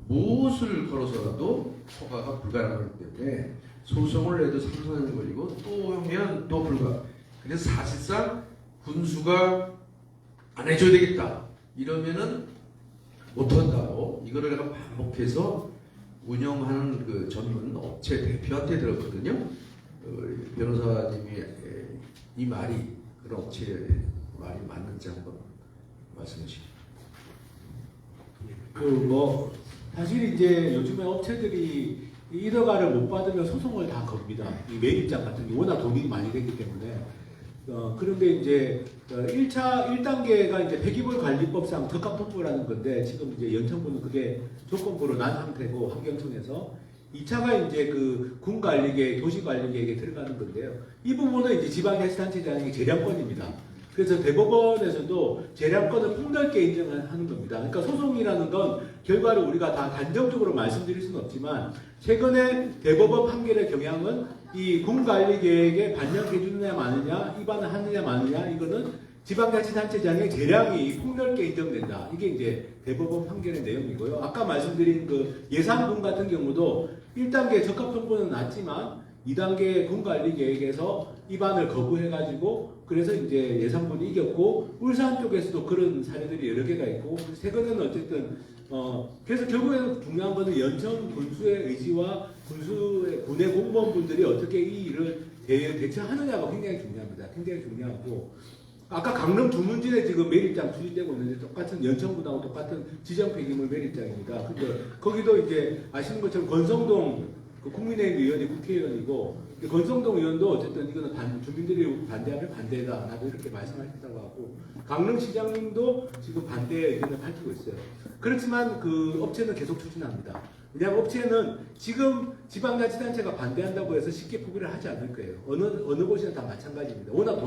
무엇을 걸어서라도 허가가 불가능하기 때문에 소송을 내도 3년이 걸리고 또 하면 또 불가. 그래서 사실상 군수가 안 해줘야 되겠다 이러면은 못한다고, 이거를 내가 반복해서 운영하는 그 전문 업체 대표한테 들었거든요. 변호사님이 이 말이 그런 업체의 말이 맞는지 한번 말씀해 주시죠. 사실 이제 요즘에 업체들이 인허가를 못 받으면 소송을 다 겁니다. 이 매입장 같은 게 워낙 돈이 많이 되기 때문에. 그런데 이제 1단계가 이제 폐기물 관리법상 적합통보라는 건데, 지금 이제 연천군은 그게 조건부로 난 상태고 환경청에서 2차가 이제 그 군관리계획, 도시관리계획에 들어가는 건데요. 이 부분은 이제 지방자치단체장의 재량권입니다. 그래서 대법원에서도 재량권을 폭넓게 인정하는 겁니다. 그러니까 소송이라는 건 결과를 우리가 다 단정적으로 말씀드릴 수는 없지만 최근에 대법원 판결의 경향은 이 군관리계획에 반영해 주느냐 마느냐, 위반을 하느냐 마느냐, 이거는 지방자치단체장의 재량이 폭넓게 인정된다. 이게 이제 대법원 판결의 내용이고요. 아까 말씀드린 그 예산분 같은 경우도 1단계 적합정보는 낮지만 2단계 군관리계획에서 위반을 거부해가지고 그래서 이제 예산분이 이겼고, 울산 쪽에서도 그런 사례들이 여러 개가 있고, 최근에는 어쨌든 그래서 결국에는 중요한 거는 연천 군수의 의지와 군의 공무원분들이 어떻게 이 일을 대처하느냐가 굉장히 중요합니다. 굉장히 중요하고, 아까 강릉 주문진에 지금 매립장 추진되고 있는데 똑같은 연천군하고 똑같은 지정 폐기물 매립장입니다. 근데 거기도 이제 아시는 것처럼 권성동 그 국민의힘 의원이 국회의원이고, 권성동 의원도 어쨌든 이거는 주민들이 반대하면 반대다, 나도 이렇게 말씀하셨다고 하고, 강릉시장님도 지금 반대 의견을 밝히고 있어요. 그렇지만 그 업체는 계속 추진합니다. 왜냐하면 업체는 지금 지방자치단체가 반대한다고 해서 쉽게 포기를 하지 않을 거예요. 어느 곳이나 다 마찬가지입니다. 워낙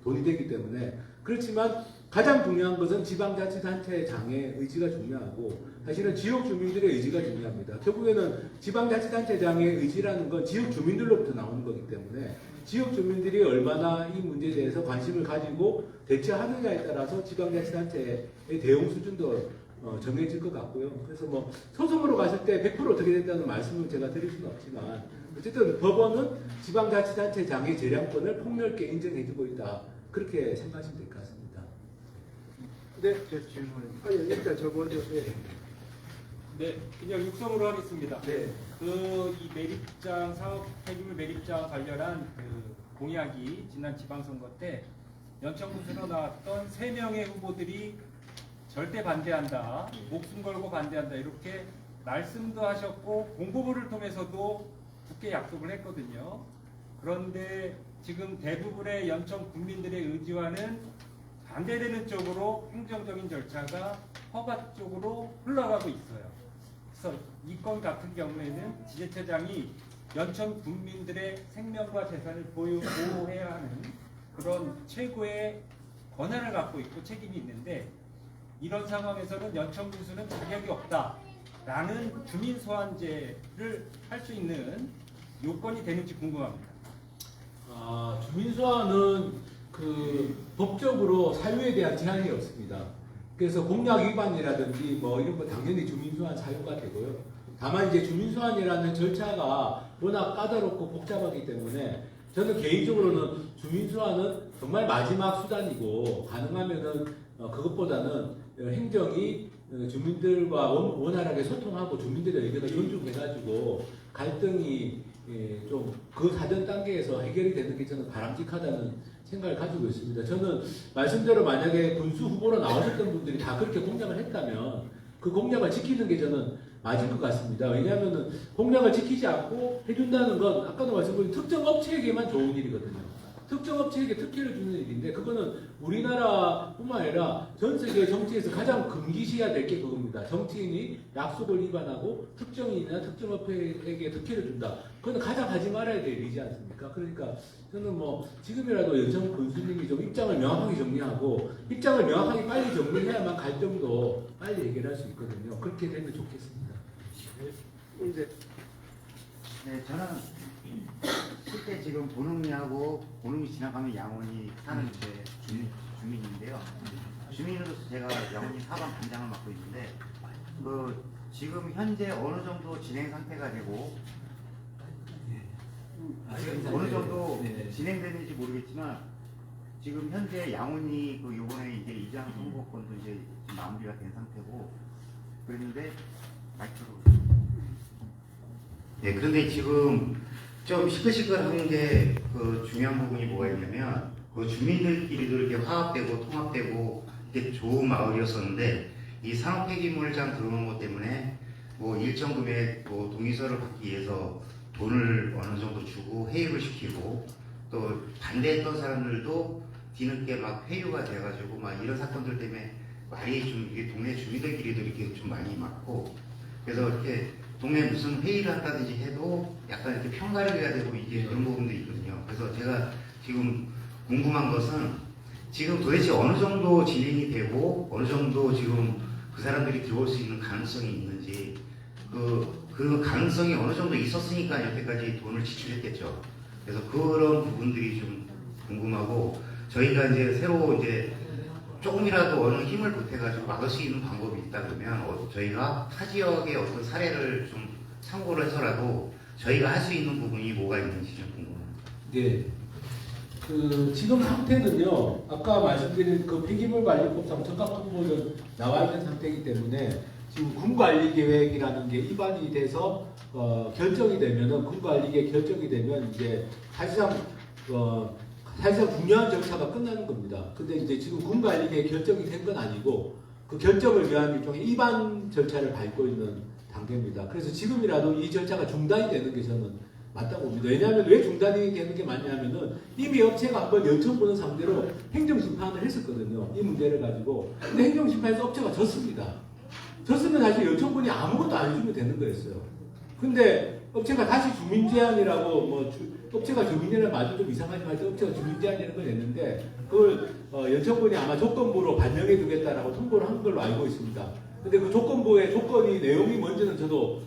돈이 되기 때문에. 그렇지만 가장 중요한 것은 지방자치단체장의 의지가 중요하고, 사실은 지역 주민들의 의지가 중요합니다. 결국에는 지방자치단체장의 의지라는 건 지역 주민들로부터 나오는 거기 때문에 지역 주민들이 얼마나 이 문제에 대해서 관심을 가지고 대처하느냐에 따라서 지방자치단체의 대응 수준도 정해질 것 같고요. 그래서 뭐 소송으로 갔을 때 100% 어떻게 된다는 말씀을 제가 드릴 수는 없지만, 어쨌든 법원은 지방자치단체장의 재량권을 폭넓게 인정해주고 있다, 그렇게 생각하시면 될 것 같습니다. 네, 제 질문. 아니, 일단 저 먼저. 네. 네, 그냥 육성으로 하겠습니다. 네. 이 매립장 사업 폐기물 매립장 관련한 그 공약이 지난 지방선거 때 연천군수로 나왔던 3명의 후보들이 절대 반대한다, 목숨 걸고 반대한다, 이렇게 말씀도 하셨고 공보부를 통해서도 굳게 약속을 했거든요. 그런데 지금 대부분의 연천 국민들의 의지와는 반대되는 쪽으로 행정적인 절차가 허가 쪽으로 흘러가고 있어요. 그래서 이 건 같은 경우에는 지자체장이 연천 국민들의 생명과 재산을 보호해야 하는 그런 최고의 권한을 갖고 있고 책임이 있는데, 이런 상황에서는 연천군수는 자격이 없다라는 주민 소환제를 할 수 있는 요건이 되는지 궁금합니다. 주민 소환은 그 법적으로 사유에 대한 제한이 없습니다. 그래서 공약 위반이라든지 뭐 이런 거 당연히 주민 소환 사유가 되고요. 다만 이제 주민 소환이라는 절차가 워낙 까다롭고 복잡하기 때문에 저는 개인적으로는 주민 소환은 정말 마지막 수단이고, 가능하면은 그것보다는 행정이 주민들과 원활하게 소통하고 주민들의 의견을 존중해가지고 갈등이 좀 그 사전 단계에서 해결이 되는 게 저는 바람직하다는 생각을 가지고 있습니다. 저는 말씀대로 만약에 군수 후보로 나오셨던 분들이 다 그렇게 공약을 했다면 그 공약을 지키는 게 저는 맞을 것 같습니다. 왜냐하면 공약을 지키지 않고 해준다는 건 아까도 말씀드린 특정 업체에게만 좋은 일이거든요. 특정 업체에게 특혜를 주는 일인데, 그거는 우리나라뿐만 아니라 전 세계 정치에서 가장 금기시해야 될 게 그겁니다. 정치인이 약속을 위반하고 특정인이나 특정 업체에게 특혜를 준다. 그건 가장 하지 말아야 될 일이지 않습니까? 그러니까 저는 뭐 지금이라도 연천 군수님이 좀 입장을 명확하게 정리하고, 입장을 명확하게 빨리 정리해야만 갈등도 빨리 해결할 수 있거든요. 그렇게 되면 좋겠습니다. 네, 저는 실제 지금 보능이 지나가면 양원이 사는 주민인데요. 주민으로서 제가 양원이 사방 반장을 맡고 있는데, 지금 현재 어느 정도 진행 상태가 되고 어느 정도 진행되는지 모르겠지만, 지금 현재 양원이 요번에 이제 이장 선거권도 이제 마무리가 된 상태고, 그런데 네, 그런데 지금 좀 시끌시끌한 게 중요한 부분이 뭐가 있냐면, 주민들끼리도 이렇게 화합되고 통합되고 이렇게 좋은 마을이었었는데, 이 산업 폐기물장 들어오는 것 때문에 일정 금액 동의서를 받기 위해서 돈을 어느 정도 주고 회유를 시키고, 또 반대했던 사람들도 뒤늦게 막 회유가 돼가지고 막 이런 사건들 때문에 말이 좀 이게 동네 주민들끼리도 이렇게 좀 많이 맞고, 그래서 이렇게 동네 무슨 회의를 한다든지 해도 약간 이렇게 편가르기가 되고 이게 그런 부분도 있거든요. 그래서 제가 지금 궁금한 것은 지금 도대체 어느 정도 진행이 되고 어느 정도 지금 그 사람들이 들어올 수 있는 가능성이 있는지 그 가능성이 어느 정도 있었으니까 여태까지 돈을 지출했겠죠. 그래서 그런 부분들이 좀 궁금하고 저희가 이제 새로 이제 조금이라도 어느 힘을 보태가지고 막을 수 있는 방법이 있다 그러면 저희가 타 지역의 어떤 사례를 좀 참고를 해서라도 저희가 할 수 있는 부분이 뭐가 있는지 좀 궁금합니다. 네. 지금 상태는요, 아까 말씀드린 그 폐기물 관리법상 적합통보는 나와 있는 상태이기 때문에 지금 군관리계획이라는 게 입안이 돼서 결정이 되면은 군관리계획 결정이 되면 이제 사실상 중요한 절차가 끝나는 겁니다. 근데 이제 지금 군관리계획 결정이 된 건 아니고 그 결정을 위한 일종의 입안 절차를 밟고 있는 단계입니다. 그래서 지금이라도 이 절차가 중단이 되는 게 저는 맞다고 봅니다. 왜냐하면 왜 중단이 되는 게 맞냐면은 이미 업체가 한번 연천군을 상대로 행정심판을 했었거든요. 이 문제를 가지고. 근데 행정심판에서 업체가 졌습니다. 졌으면 사실 연천군이 아무것도 안 해주면 되는 거였어요. 근데 업체가 다시 주민제한이라고 업체가 주민제한 말도 좀 이상하지만 업체가 주민제한이라는 걸 냈는데 그걸 연천군이 아마 조건부로 반영해 두겠다라고 통보를 한 걸로 알고 있습니다. 근데 그 조건부의 조건이 내용이 뭔지는 저도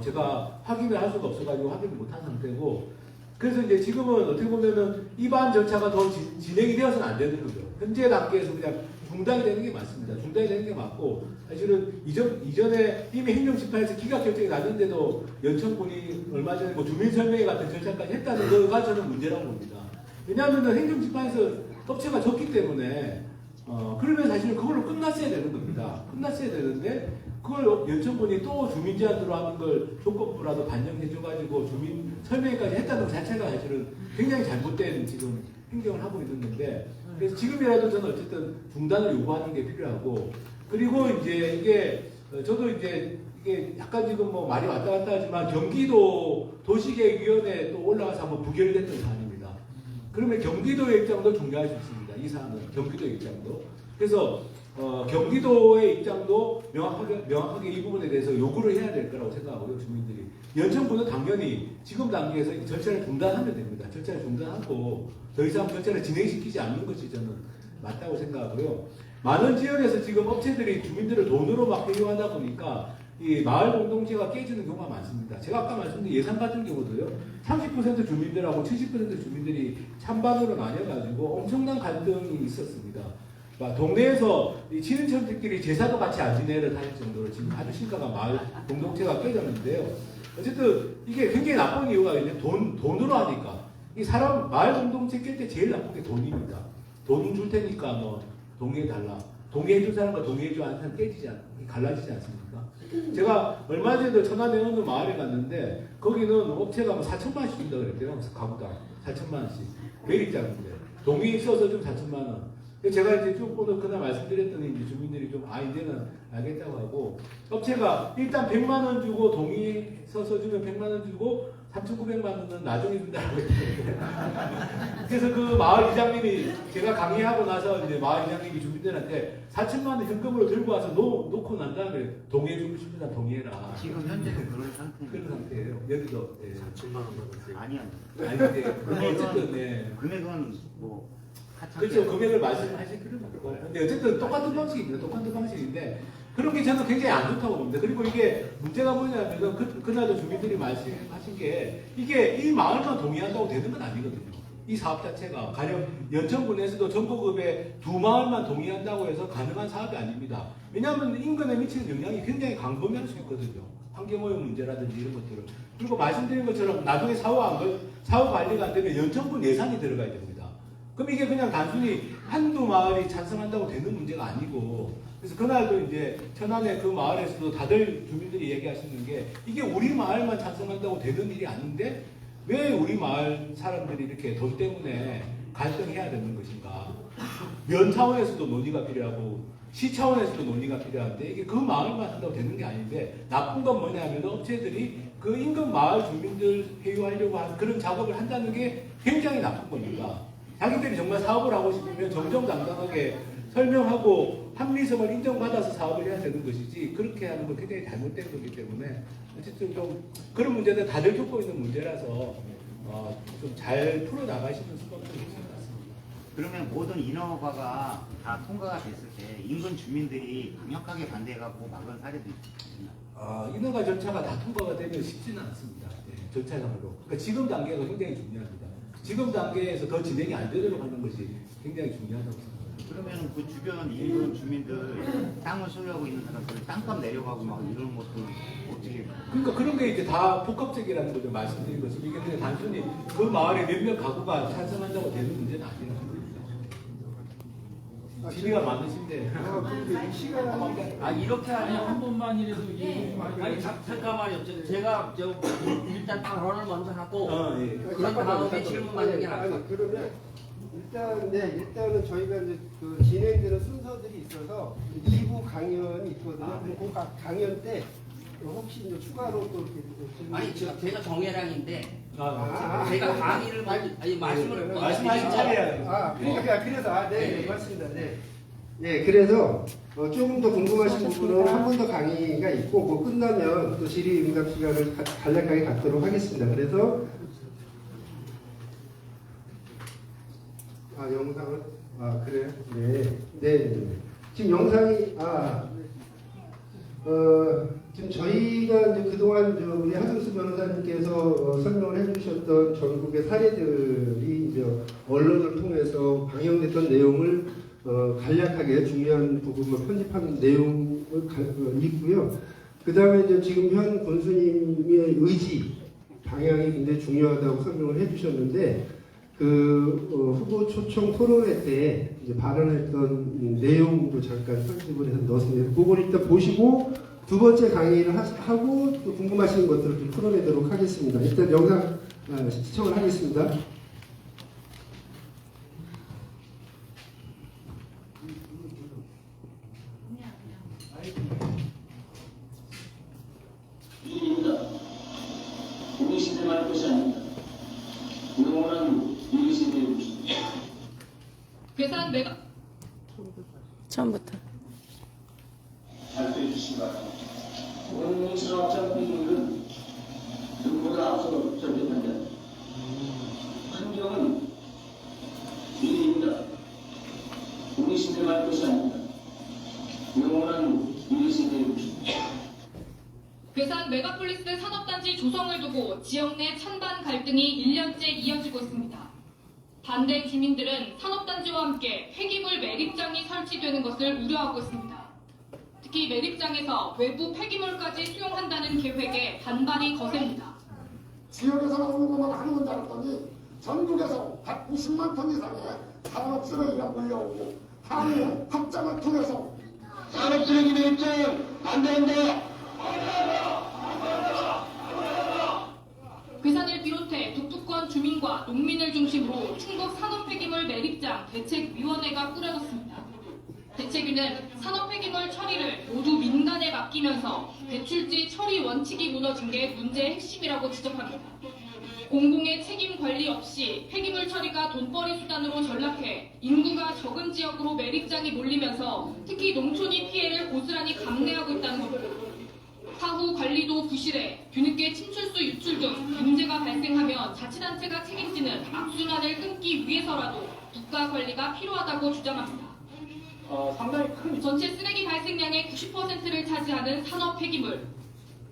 제가 확인을 할 수가 없어가지고 확인을 못한 상태고 그래서 이제 지금은 어떻게 보면은 입안 절차가 더 진행이 되어서는 안 되는 거죠. 현재 단계에서 그냥 중단이 되는 게 맞습니다. 중단이 되는 게 맞고 사실은 이전에 이미 행정심판에서 기각 결정이 났는데도 연천군이 얼마 전에 주민설명회 같은 절차까지 했다는 거가 저는 문제라고 봅니다. 왜냐하면 행정심판에서 업체가 졌기 때문에 그러면 사실은 그걸로 끝났어야 되는 겁니다. 끝났어야 되는데 그걸 연천군이 또 주민제한으로 하는 걸 조건부라도 반영해줘가지고 주민 설명회까지 했다는 것 자체가 사실은 굉장히 잘못된 지금 행정을 하고 있는 건데 그래서 지금이라도 저는 어쨌든 중단을 요구하는 게 필요하고 그리고 이제 이게 저도 이제 이게 약간 지금 말이 왔다 갔다 하지만 경기도 도시계획위원회에 또 올라가서 한번 부결됐던 사안입니다. 그러면 경기도의 입장도 중요할 수 있습니다. 이 사안은 경기도의 입장도. 그래서 경기도의 입장도 명확하게 이 부분에 대해서 요구를 해야 될 거라고 생각하고요, 주민들이. 연천군은 당연히 지금 단계에서 이 절차를 중단하면 됩니다. 절차를 중단하고 더 이상 절차를 진행시키지 않는 것이 저는 맞다고 생각하고요. 많은 지역에서 지금 업체들이 주민들을 돈으로 막 회유하다 보니까 이 마을 공동체가 깨지는 경우가 많습니다. 제가 아까 말씀드린 예산 같은 경우도요, 30% 주민들하고 70% 주민들이 찬반으로 나뉘어가지고 엄청난 갈등이 있었습니다. 동네에서 이 친인척들끼리 제사도 같이 안 지내려 다닐 정도로 지금 아주 심각한 마을 공동체가 깨졌는데요. 어쨌든 이게 굉장히 나쁜 이유가 이제 돈으로 하니까 이 사람 마을 공동체 깰 때 제일 나쁜 게 돈입니다. 돈 줄 테니까 동의해달라. 동의해줄 사람과 동의해줄 않는 사람 갈라지지 않습니까? 제가 얼마 전에도 천안에 어느 마을에 갔는데 거기는 업체가 4천만 원씩 준다 그랬대요. 가구당 4천만 원씩 매립장인데 동의 있어서 좀 4천만 원. 제가 이제 쭉 보도 그날 말씀드렸더니 이제 주민들이 좀 이제는 알겠다고 하고 업체가 일단 100만 원 주고 동의 써서 주면 100만 원 주고 3,900만 원은 나중에 준다고 했는데 그래서 그 마을 이장님이 제가 강의하고 나서 이제 마을 이장님이 주민들한테 4천만 원 현금으로 들고 와서 놓고 난 다음에 동의해 주고 싶으면 동의해라. 지금 현재는 그런 상태입니다. 그런 상태예요. 여기도 4천만 원 받았어요. 아니요. 아니 근데 어쨌든 네. 금액은 그렇죠. 금액을 말씀하실 필요는 없고. 근데 어쨌든 똑같은 방식입니다. 똑같은 방식인데 그런 게 저는 굉장히 안 좋다고 봅니다. 그리고 이게 문제가 뭐냐면 그날도 주민들이 말씀하신 게 이게 이 마을만 동의한다고 되는 건 아니거든요. 이 사업 자체가 가령 연천군에서도 전국급의 2마을만 동의한다고 해서 가능한 사업이 아닙니다. 왜냐하면 인근에 미치는 영향이 굉장히 광범위할 수 있거든요. 환경오염 문제라든지 이런 것들을. 그리고 말씀드린 것처럼 나중에 사업 관리가 안 되면 연천군 예산이 들어가야 됩니다. 그럼 이게 그냥 단순히 한두 마을이 찬성한다고 되는 문제가 아니고 그래서 그날도 이제 천안의 그 마을에서도 다들 주민들이 얘기하시는 게 이게 우리 마을만 찬성한다고 되는 일이 아닌데 왜 우리 마을 사람들이 이렇게 돈 때문에 갈등해야 되는 것인가. 면 차원에서도 논의가 필요하고 시 차원에서도 논의가 필요한데 이게 그 마을만 한다고 되는 게 아닌데 나쁜 건 뭐냐면 업체들이 그 인근 마을 주민들 회유하려고 하는 그런 작업을 한다는 게 굉장히 나쁜 거니까 자기들이 정말 사업을 하고 싶으면 정정당당하게 설명하고 합리성을 인정받아서 사업을 해야 되는 것이지 그렇게 하는 건 굉장히 잘못된 거기 때문에 어쨌든 좀 그런 문제는 다들 겪고 있는 문제라서 좀 잘 풀어나가시는 수밖에 없을 것 같습니다. 그러면 모든 인허가가 다 통과가 됐을 때 인근 주민들이 강력하게 반대해갖고 막은 사례도 있습니다. 인허가 절차가 다 통과가 되면 쉽지는 않습니다. 네, 절차상으로. 그러니까 지금 단계가 굉장히 중요합니다. 지금 단계에서 더 진행이 안 되도록 하는 것이 굉장히 중요하다고 생각합니다. 그러면 그 주변 인근 주민들 땅을 쓰려고 있는 사람들 땅값 내려가고 막 이런 것도 어떻게 그러니까 그런 게 이제 다 복합적이라는 거죠. 말씀드린 것은 이게 그냥 단순히 그 마을에 몇몇 가구가 찬성한다고 되는 문제는 아니라는 겁니다. 지리가 많으신데. 근데 시간 이렇게 하면 한 번만이라도 얘기 좀 하죠. 아니 잠깐만요. 제가 일단 발언을 먼저 하고 예. 그런 다음에 질문 받는 게 나을 것 같아요. 그러면 일단은 저희가 이제 그 진행되는 순서들이 있어서 2부 강연이 있거든요. 그럼 그 강연 때 혹시 이제 추가로 또 이렇게 질문 아니 제가 정혜랑인데 아, 제가 강의를 말씀을 말씀하신 차례야. 그래서 네, 맞습니다. 네, 그래서 조금 더 궁금하신 부분은 한 번 더 강의가 있고 그 끝나면 또 질의응답 시간을 간략하게 갖도록 하겠습니다. 그래서 영상을 그래요? 네. 지금 영상이 지금 저희가 이제 그동안 우리 하정수 변호사님께서 설명을 해주셨던 전국의 사례들이 이제 언론을 통해서 방영됐던 내용을 간략하게 중요한 부분을 편집하는 내용을 있고요. 그 다음에 이제 지금 현 군수님의 의지 방향이 굉장히 중요하다고 설명을 해주셨는데 후보 초청 토론회 때 이제 발언했던 내용도 잠깐 편집을 해서 넣었습니다. 그걸 일단 보시고 두 번째 강의를 하고 또 궁금하신 것들을 좀 풀어내도록 하겠습니다. 일단 영상 시청을 하겠습니다. 우리 시대만 것이 아닙니다. 영원한 우리 시대의 것입니다. 괴산 매각 처음부터. 발표해 주시기 바랍니다. 오늘 사업자 비밀은 누구보다 앞서 전개한다. 환경은 미래입니다. 우리 시대만 것이 아닙니다. 영원한 우리 시대의 것입니다. 괴산 메가폴리스 산업단지 조성을 두고 지역 내 찬반 갈등이 1년째 이어지고 있습니다. 반대 주민들은 산업단지와 함께 폐기물 매립장이 설치되는 것을 우려하고 있습니다. 특히 매립장에서 외부 폐기물까지 수용한다는 계획에 반발이 거셉니다. 지역에서 나오는 것만 하는 줄 알았더니 전국에서 190만 톤 이상의 산업 쓰레기가 몰려오고 향후 확장을 통해서 산업 쓰레기 매립장 반대한다. 괴산을 비롯해 북부권 주민과 농민을 중심으로 충북 산업폐기물 매립장 대책위원회가 꾸려졌습니다. 대책위는 산업폐기물 처리를 모두 민간에 맡기면서 배출지 처리 원칙이 무너진 게 문제의 핵심이라고 지적합니다. 공공의 책임 관리 없이 폐기물 처리가 돈벌이 수단으로 전락해 인구가 적은 지역으로 매립장이 몰리면서 특히 농촌이 피해를 고스란히 감내하고 있다는 겁니다. 사후 관리도 부실해 뒤늦게 침출수 유출 등 문제가 발생하면 자치단체가 책임지는 악순환을 끊기 위해서라도 국가 관리가 필요하다고 주장합니다. 상당히 큰 전체 쓰레기 발생량의 90%를 차지하는 산업 폐기물.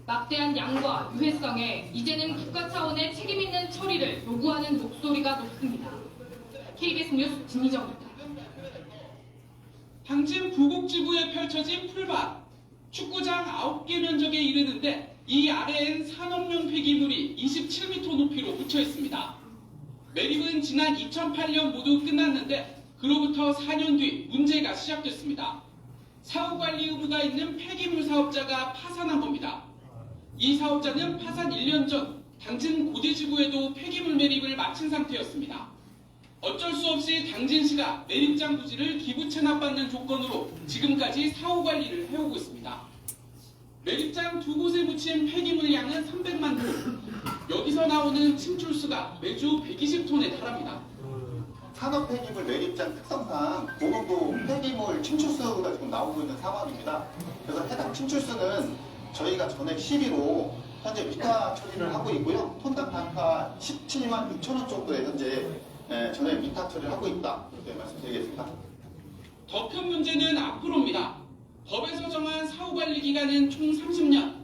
막대한 양과 유해성에 이제는 국가 차원의 책임 있는 처리를 요구하는 목소리가 높습니다. KBS 뉴스 진희정입니다. 당진 부곡지구에 펼쳐진 풀밭. 축구장 9개 면적에 이르는데 이 아래엔 산업용 폐기물이 27m 높이로 묻혀 있습니다. 매립은 지난 2008년 모두 끝났는데 그로부터 4년 뒤 문제가 시작됐습니다. 사후관리 의무가 있는 폐기물 사업자가 파산한 겁니다. 이 사업자는 파산 1년 전 당진 고대지구에도 폐기물 매립을 마친 상태였습니다. 어쩔 수 없이 당진시가 매립장 부지를 기부 체납받는 조건으로 지금까지 사후관리를 해오고 있습니다. 매립장 두 곳에 묻힌 폐기물 양은 300만 톤. 여기서 나오는 침출수가 매주 120톤에 달합니다. 산업 폐기물 매립장 특성상 고농도 폐기물 침출수가 지금 나오고 있는 상황입니다. 그래서 해당 침출수는 저희가 전액 시비로 현재 미타 처리를 하고 있고요. 톤당 단가 17만 6천 원 정도에 현재 전에 위탁 처리를 하고 있다. 이렇게 말씀드리겠습니다. 더 큰 문제는 앞으로입니다. 법에서 정한 사후관리 기간은 총 30년.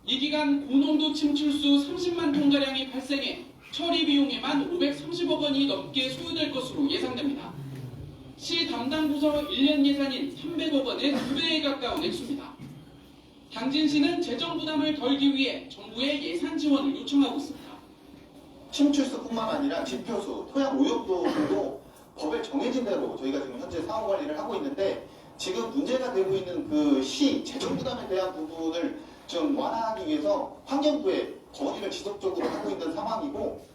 이 기간 고농도 침출수 30만 톤가량이 발생해 처리 비용에만 530억 원이 넘게 소요될 것으로 예상됩니다. 시 담당 부서 1년 예산인 300억 원의 2배에 가까운 액수입니다. 당진시는 재정 부담을 덜기 위해 정부의 예산 지원을 요청하고 있습니다. 침출수뿐만 아니라 지표수, 토양 오염도도 법에 정해진 대로 저희가 지금 현재 사후 관리를 하고 있는데 지금 문제가 되고 있는 그 시 재정 부담에 대한 부분을 좀 완화하기 위해서 환경부에 건의를 지속적으로 하고 있는 상황이고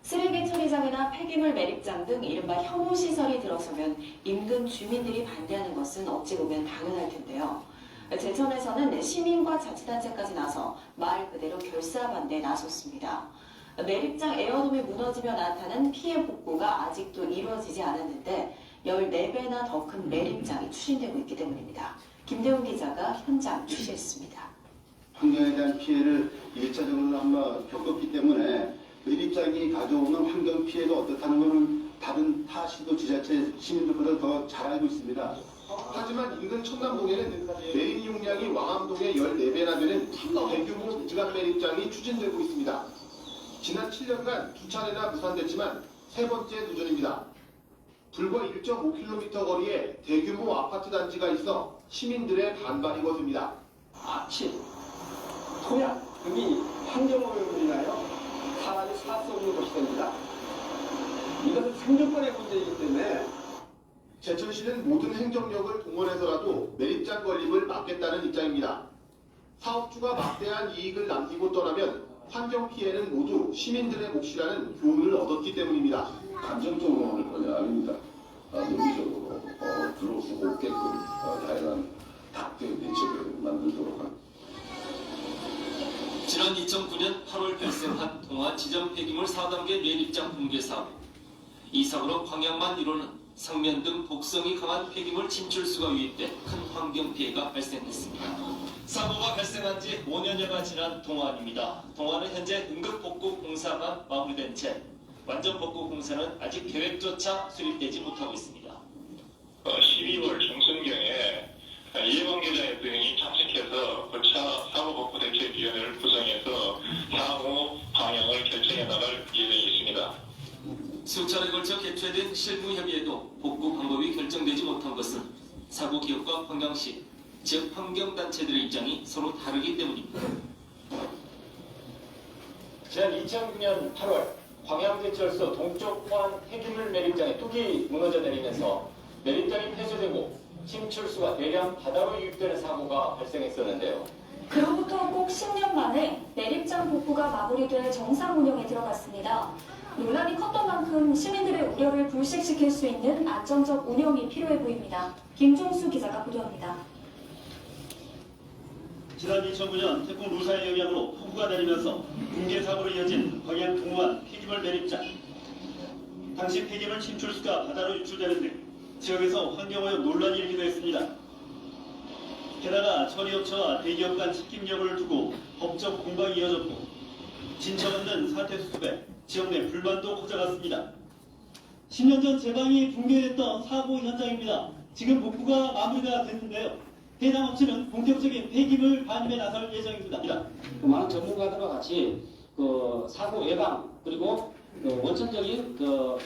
쓰레기 처리장이나 폐기물 매립장 등 이른바 혐오시설이 들어서면 인근 주민들이 반대하는 것은 어찌 보면 당연할 텐데요. 제천에서는 시민과 자치단체까지 나서 말 그대로 결사반대에 나섰습니다. 매립장 에어돔이 무너지며 나타난 피해 복구가 아직도 이루어지지 않았는데 14배나 더 큰 매립장이 추진되고 있기 때문입니다. 김대훈 기자가 현장 취재했습니다. 환경에 대한 피해를 1차적으로 한번 겪었기 때문에 매립장이 가져오는 환경 피해가 어떻다는 것은 다른 타 시도 지자체 시민들보다 더 잘 알고 있습니다. 하지만 인근 청남동에는 매립 용량이 왕암동의 14배나 되는 대규모 지각 매립장이 추진되고 있습니다. 지난 7년간 2차례나 무산됐지만 세 번째 도전입니다. 불과 1.5km 거리에 대규모 아파트 단지가 있어 시민들의 반발이 거셉니다. 아침, 토양 등이 환경오염으로 인하여 사람이 살 수 없는 것이 됩니다. 이것은 생존권의 문제이기 때문에 제천시는 모든 행정력을 동원해서라도 매립장 건립을 막겠다는 입장입니다. 사업주가 막대한 이익을 남기고 떠나면 환경 피해는 모두 시민들의 몫이라는 교훈을 얻었기 때문입니다. 감정적으로 하는 건 아닙니다. 논리적으로 들어올 수 없게끔 다양한 다양한 대책을 만들도록 합니다. 지난 2009년 8월 발생한 동화 지점 폐기물 4단계 매립장 붕괴 사고. 이 사고로 광양만 이루는 상면 등 독성이 강한 폐기물 침출수가 유입돼 큰 환경 피해가 발생했습니다. 사고가 발생한 지 5년여가 지난 동화입니다. 동화는 현재 응급복구 공사가 마무리된 채 완전 복구 공사는 아직 계획조차 수립되지 못하고 있습니다. 12월 중순경에 이해관계자 등이 참석해서 고차 사고복구대책위원회를 구성해서 향후 방향을 결정해 나갈 예정이 있습니다. 수차례 걸쳐 개최된 실무 협의에도 복구 방법이 결정되지 못한 것은 사고 기업과 관광시, 즉 환경단체들의 입장이 서로 다르기 때문입니다. 지난 2009년 8월 광양제철소 동쪽 포안 폐기물 매립장에 뚝이 무너져 내리면서 매립장이 폐쇄되고 침출수가 대량 바다로 유입되는 사고가 발생했었는데요. 그로부터 꼭 10년 만에 매립장 복구가 마무리돼 정상 운영에 들어갔습니다. 논란이 컸던 만큼 시민들의 우려를 불식시킬 수 있는 안정적 운영이 필요해 보입니다. 김종수 기자가 보도합니다. 지난 2009년 태풍 루사의 영향으로 폭우가 내리면서 붕괴 사고로 이어진 광양 동호안 폐기물 매립장. 당시 폐기물 침출수가 바다로 유출되는 등 지역에서 환경오염 논란이 일기도 했습니다. 게다가 처리업체와 대기업 간 책임 여부를 두고 법적 공방이 이어졌고 진척 없는 사태 수습에 지역 내 불만도 커져갔습니다. 10년 전 제방이 붕괴됐던 사고 현장입니다. 지금 복구가 마무리가 됐는데요. 해당 업체는 본격적인 폐기물 반입에 나설 예정입니다. 많은 전문가들과 같이 사고 예방 그리고 원천적인 그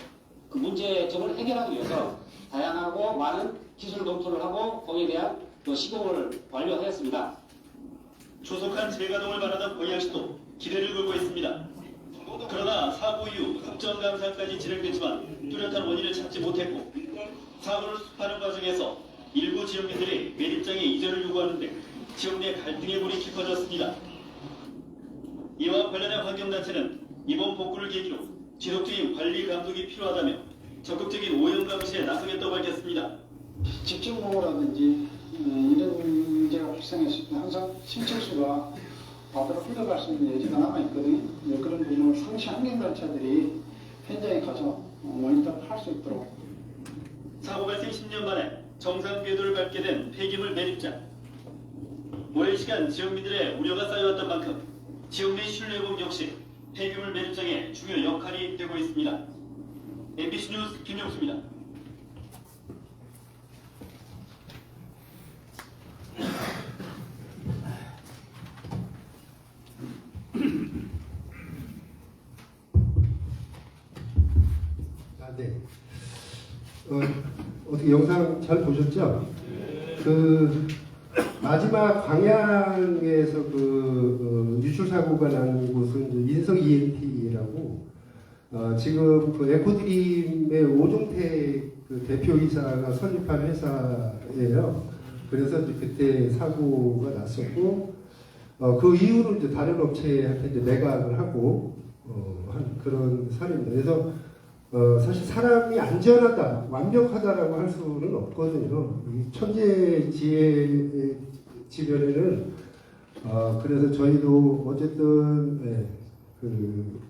문제점을 해결하기 위해서 다양하고 많은 기술 검토를 하고 거기에 대한 시공을 완료하였습니다. 조속한 재가동을 바라던 광양시도 기대를 걸고 있습니다. 그러나 사고 이후 국정감사까지 진행됐지만 뚜렷한 원인을 찾지 못했고 사고를 수습하는 과정에서 일부 지역민들이 매립장의 이전을 요구하는 등 지역 내 갈등의 불이 깊어졌습니다. 이와 관련해 환경단체는 이번 복구를 계기로 지속적인 관리 감독이 필요하다며 적극적인 오염 감시에 나서겠다고 밝혔습니다. 집중호우라든지 이런 문제가 발생했을 때 항상 침출수가 바다로 흘러갈 수 있는 여지가 남아있거든요. 그런 부분을 상시 환경단체들이 현장에 가서 모니터를 할 수 있도록. 사고 발생 10년 만에 정상 궤도를 밟게 된 폐기물 매립장. 오랜 시간 지역민들의 우려가 쌓여왔던 만큼 지역 내 신뢰회복 역시 폐기물 매립장의 중요 역할이 되고 있습니다. MBC 뉴스 김영수입니다. 네. 어떻게 영상 잘 보셨죠? 그 마지막 광양에서 그 유출 사고가 난 곳은 인성 ENT라고 지금 그 에코드림의 오종택 그 대표이사가 설립한 회사예요. 그래서 이제 그때 사고가 났었고 그 이후로 이제 다른 업체한테 이제 매각을 하고 한 그런 사례입니다. 그래서 사실 사람이 안전하다, 완벽하다라고 할 수는 없거든요. 이 천재지변에는 그래서 저희도 어쨌든 그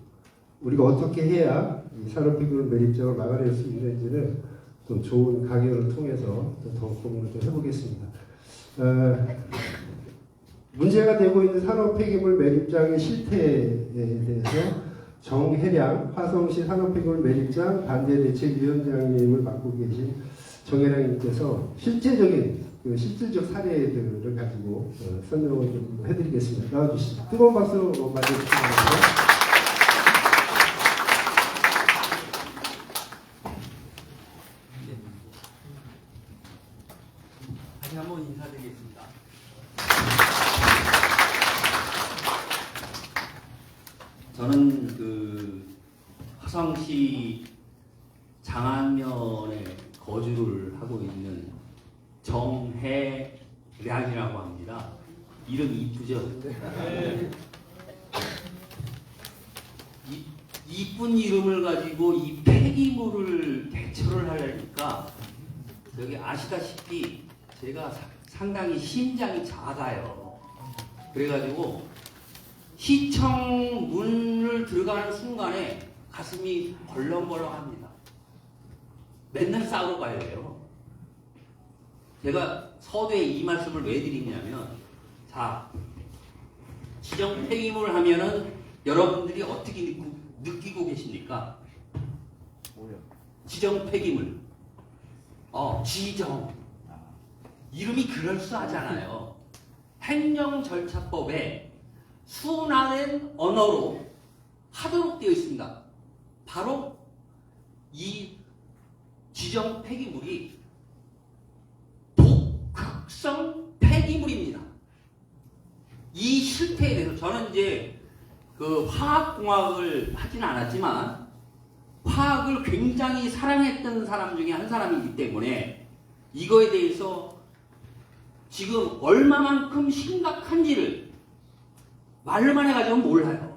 우리가 어떻게 해야 이 산업폐기물 매립장을 막아낼 수 있는지는 또 좋은 강연을 통해서 더 고민을 좀 해보겠습니다. 문제가 되고 있는 산업폐기물 매립장의 실태에 대해서 정혜량 화성시 산업폐기물 매립장 반대대책위원장님을 맡고 계신 정혜량님께서 실질적 사례들을 가지고 설명을 좀 해드리겠습니다. 나와주시죠. 뜨거운 박수 맞아주시기 다시 한번 인사드리겠습니다. 저는 그 화성시 장안면에 거주를 하고 있는 정혜량이라고 합니다. 이름이 이쁘죠? 이쁜 이름을 가지고 이 폐기물을 대처를 하려니까 여기 아시다시피 제가 상당히 심장이 작아요. 그래가지고 시청 문을 들어가는 순간에 가슴이 벌렁벌렁합니다. 맨날 싸우러 가야 돼요. 제가 서두에 이 말씀을 왜 드리냐면, 자, 지정 폐기물 하면은 여러분들이 어떻게 느끼고 계십니까? 지정 폐기물. 지정. 이름이 그럴싸하잖아요. 행정절차법에 순화된 언어로 하도록 되어 있습니다. 바로 이 지정 폐기물이 독극성 폐기물입니다. 이 실태에 대해서 저는 이제 그 화학공학을 하진 않았지만 화학을 굉장히 사랑했던 사람 중에 한 사람이기 때문에 이거에 대해서 지금 얼마만큼 심각한지를 말로만 해가지고 몰라요.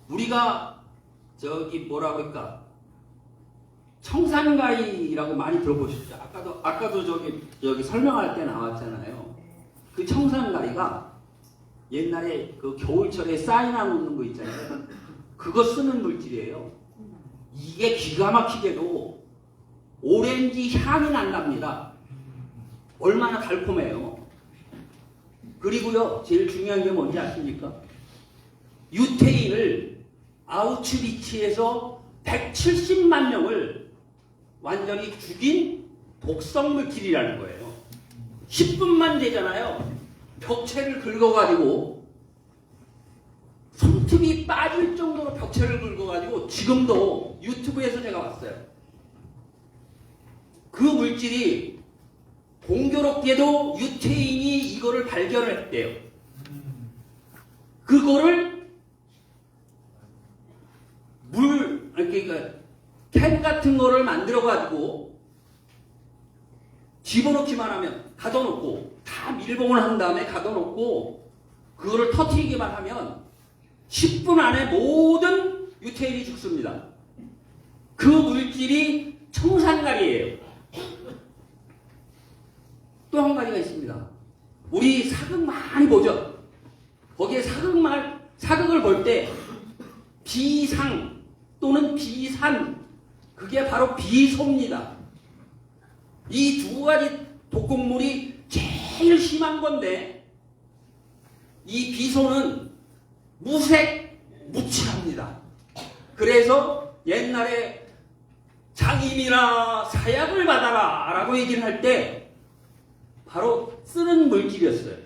우리가 저기 뭐라고 할까, 청산가위라고 많이 들어보셨죠? 아까도 저기 설명할 때 나왔잖아요. 그 청산가위가 옛날에 그 겨울철에 사이나 놓는 거 있잖아요. 그거 쓰는 물질이에요. 이게 기가 막히게도 오렌지 향이 난답니다. 얼마나 달콤해요. 그리고요, 제일 중요한 게 뭔지 아십니까? 유태인을 아우슈비츠에서 170만 명을 완전히 죽인 독성 물질이라는 거예요. 10분만 되잖아요. 벽체를 긁어가지고 손톱이 빠질 정도로 벽체를 긁어가지고 지금도 유튜브에서 제가 봤어요. 그 물질이 공교롭게도 유태인이 이거를 발견을 했대요. 그거를 그러니까 캔 같은 거를 만들어가지고 집어넣기만 하면, 가둬놓고 다 밀봉을 한 다음에 가둬놓고 그거를 터트리기만 하면 10분 안에 모든 유태인이 죽습니다. 그 물질이 청산가리예요. 또 한 가지가 있습니다. 우리 사극 많이 보죠? 거기에 사극을 볼 때 비상 또는 비산, 그게 바로 비소입니다. 이 두 가지 독극물이 제일 심한 건데, 이 비소는 무색, 무취합니다. 그래서 옛날에 장임이나 사약을 받아라 라고 얘기를 할 때 바로 쓰는 물질이었어요.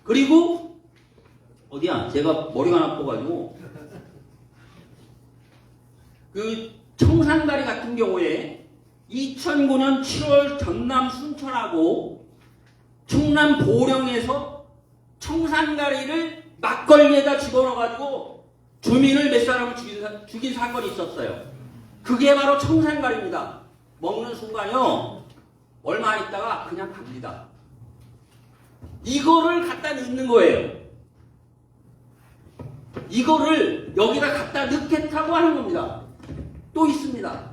그리고 어디야? 제가 머리가 나빠가지고 그 청산가리 같은 경우에 2009년 7월 전남 순천하고 충남 보령에서 청산가리를 막걸리에다 집어넣어가지고 주민을 몇 사람을 죽인 사건이 있었어요. 그게 바로 청산가리입니다. 먹는 순간요 얼마 안 있다가 그냥 갑니다. 이거를 갖다 넣는 거예요. 이거를 여기다 갖다 넣겠다고 하는 겁니다. 또 있습니다.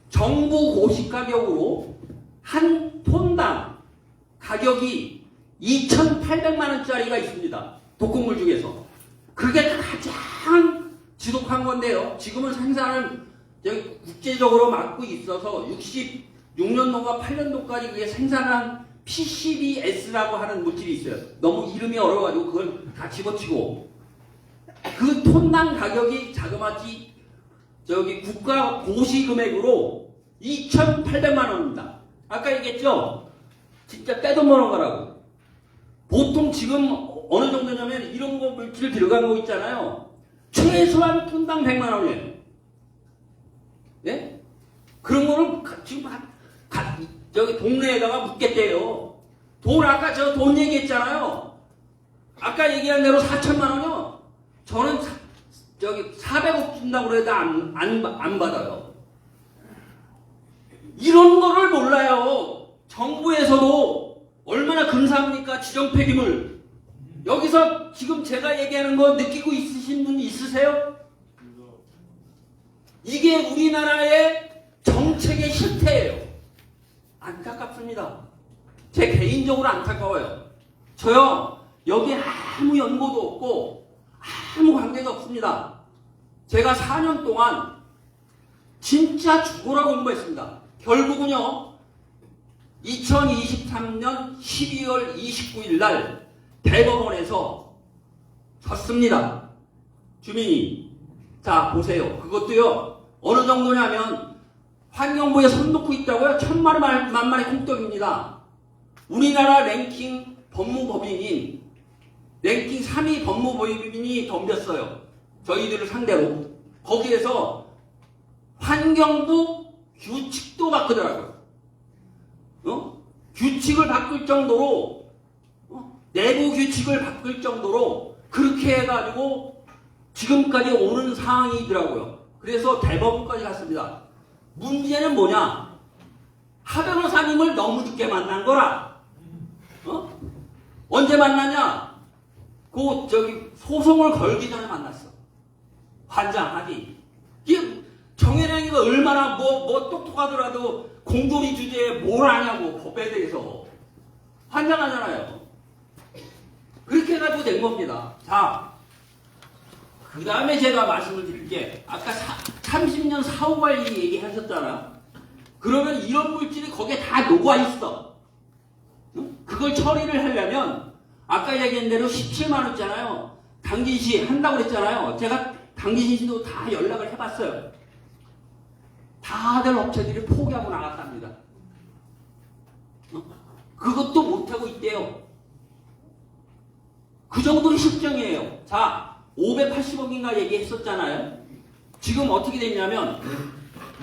정부 고시 가격으로 한 톤당 가격이 2,800만 원짜리가 있습니다. 독극물 중에서. 그게 가장 지독한 건데요. 지금은 생산을 국제적으로 막고 있어서 66년도가 8년도까지 그게 생산한 PCBS라고 하는 물질이 있어요. 너무 이름이 어려워가지고 그걸 다 집어치고 그 톤당 가격이 자그마치 국가 고시 금액으로 2,800만 원입니다. 아까 얘기했죠? 진짜 떼돈 버는 거라고. 보통 지금 어느 정도냐면 이런 거 물질 들어간 거 있잖아요. 최소한 톤당 100만 원이에요. 예? 그런 거는 지금 저기 동네에다가 묻겠대요. 돈 아까 저 돈 얘기했잖아요. 아까 얘기한 대로 4천만 원이요. 저는 400억 준다고 그래도 안 받아요. 이런 거를 몰라요. 정부에서도 얼마나 근사합니까? 지정 폐기물. 여기서 지금 제가 얘기하는 거 느끼고 있으신 분 있으세요? 이게 우리나라의 정책의 실태예요. 안타깝습니다. 제 개인적으로 안타까워요. 저요 여기 아무 연고도 없고 아무 관계도 없습니다. 제가 4년 동안 진짜 죽어라 공부했습니다. 결국은요 2023년 12월 29일 날 대법원에서 졌습니다. 주민이. 자 보세요. 그것도요 어느 정도냐면 환경부에 손 놓고 있다고요? 천만만만의 콩떡입니다. 우리나라 랭킹 법무법인인 랭킹 3위 법무법인이 덤볐어요. 저희들을 상대로. 거기에서 환경부 규칙도 바꾸더라고요. 규칙을 바꿀 정도로 내부 규칙을 바꿀 정도로 그렇게 해가지고 지금까지 오는 상황이더라고요. 그래서 대법원까지 갔습니다. 문제는 뭐냐? 하 변호사님을 너무 늦게 만난 거라. 언제 만났냐? 소송을 걸기 전에 만났어. 환장하기. 정혜령이가 얼마나 뭐 똑똑하더라도 공돌이 주제에 뭘 아냐고 법에 대해서. 환장하잖아요. 그렇게 해가지고 된 겁니다. 자, 그 다음에 제가 말씀을 드릴게. 아까 30년 사후관리 얘기하셨잖아. 그러면 이런 물질이 거기에 다 녹아있어. 그걸 처리를 하려면 아까 얘기한 대로 17만 원이잖아요. 당진시 한다고 그랬잖아요. 제가 당진시도 다 연락을 해봤어요. 다들 업체들이 포기하고 나갔답니다. 그것도 못하고 있대요. 그 정도로 실정이에요. 자, 580억인가 얘기했었잖아요. 지금 어떻게 됐냐면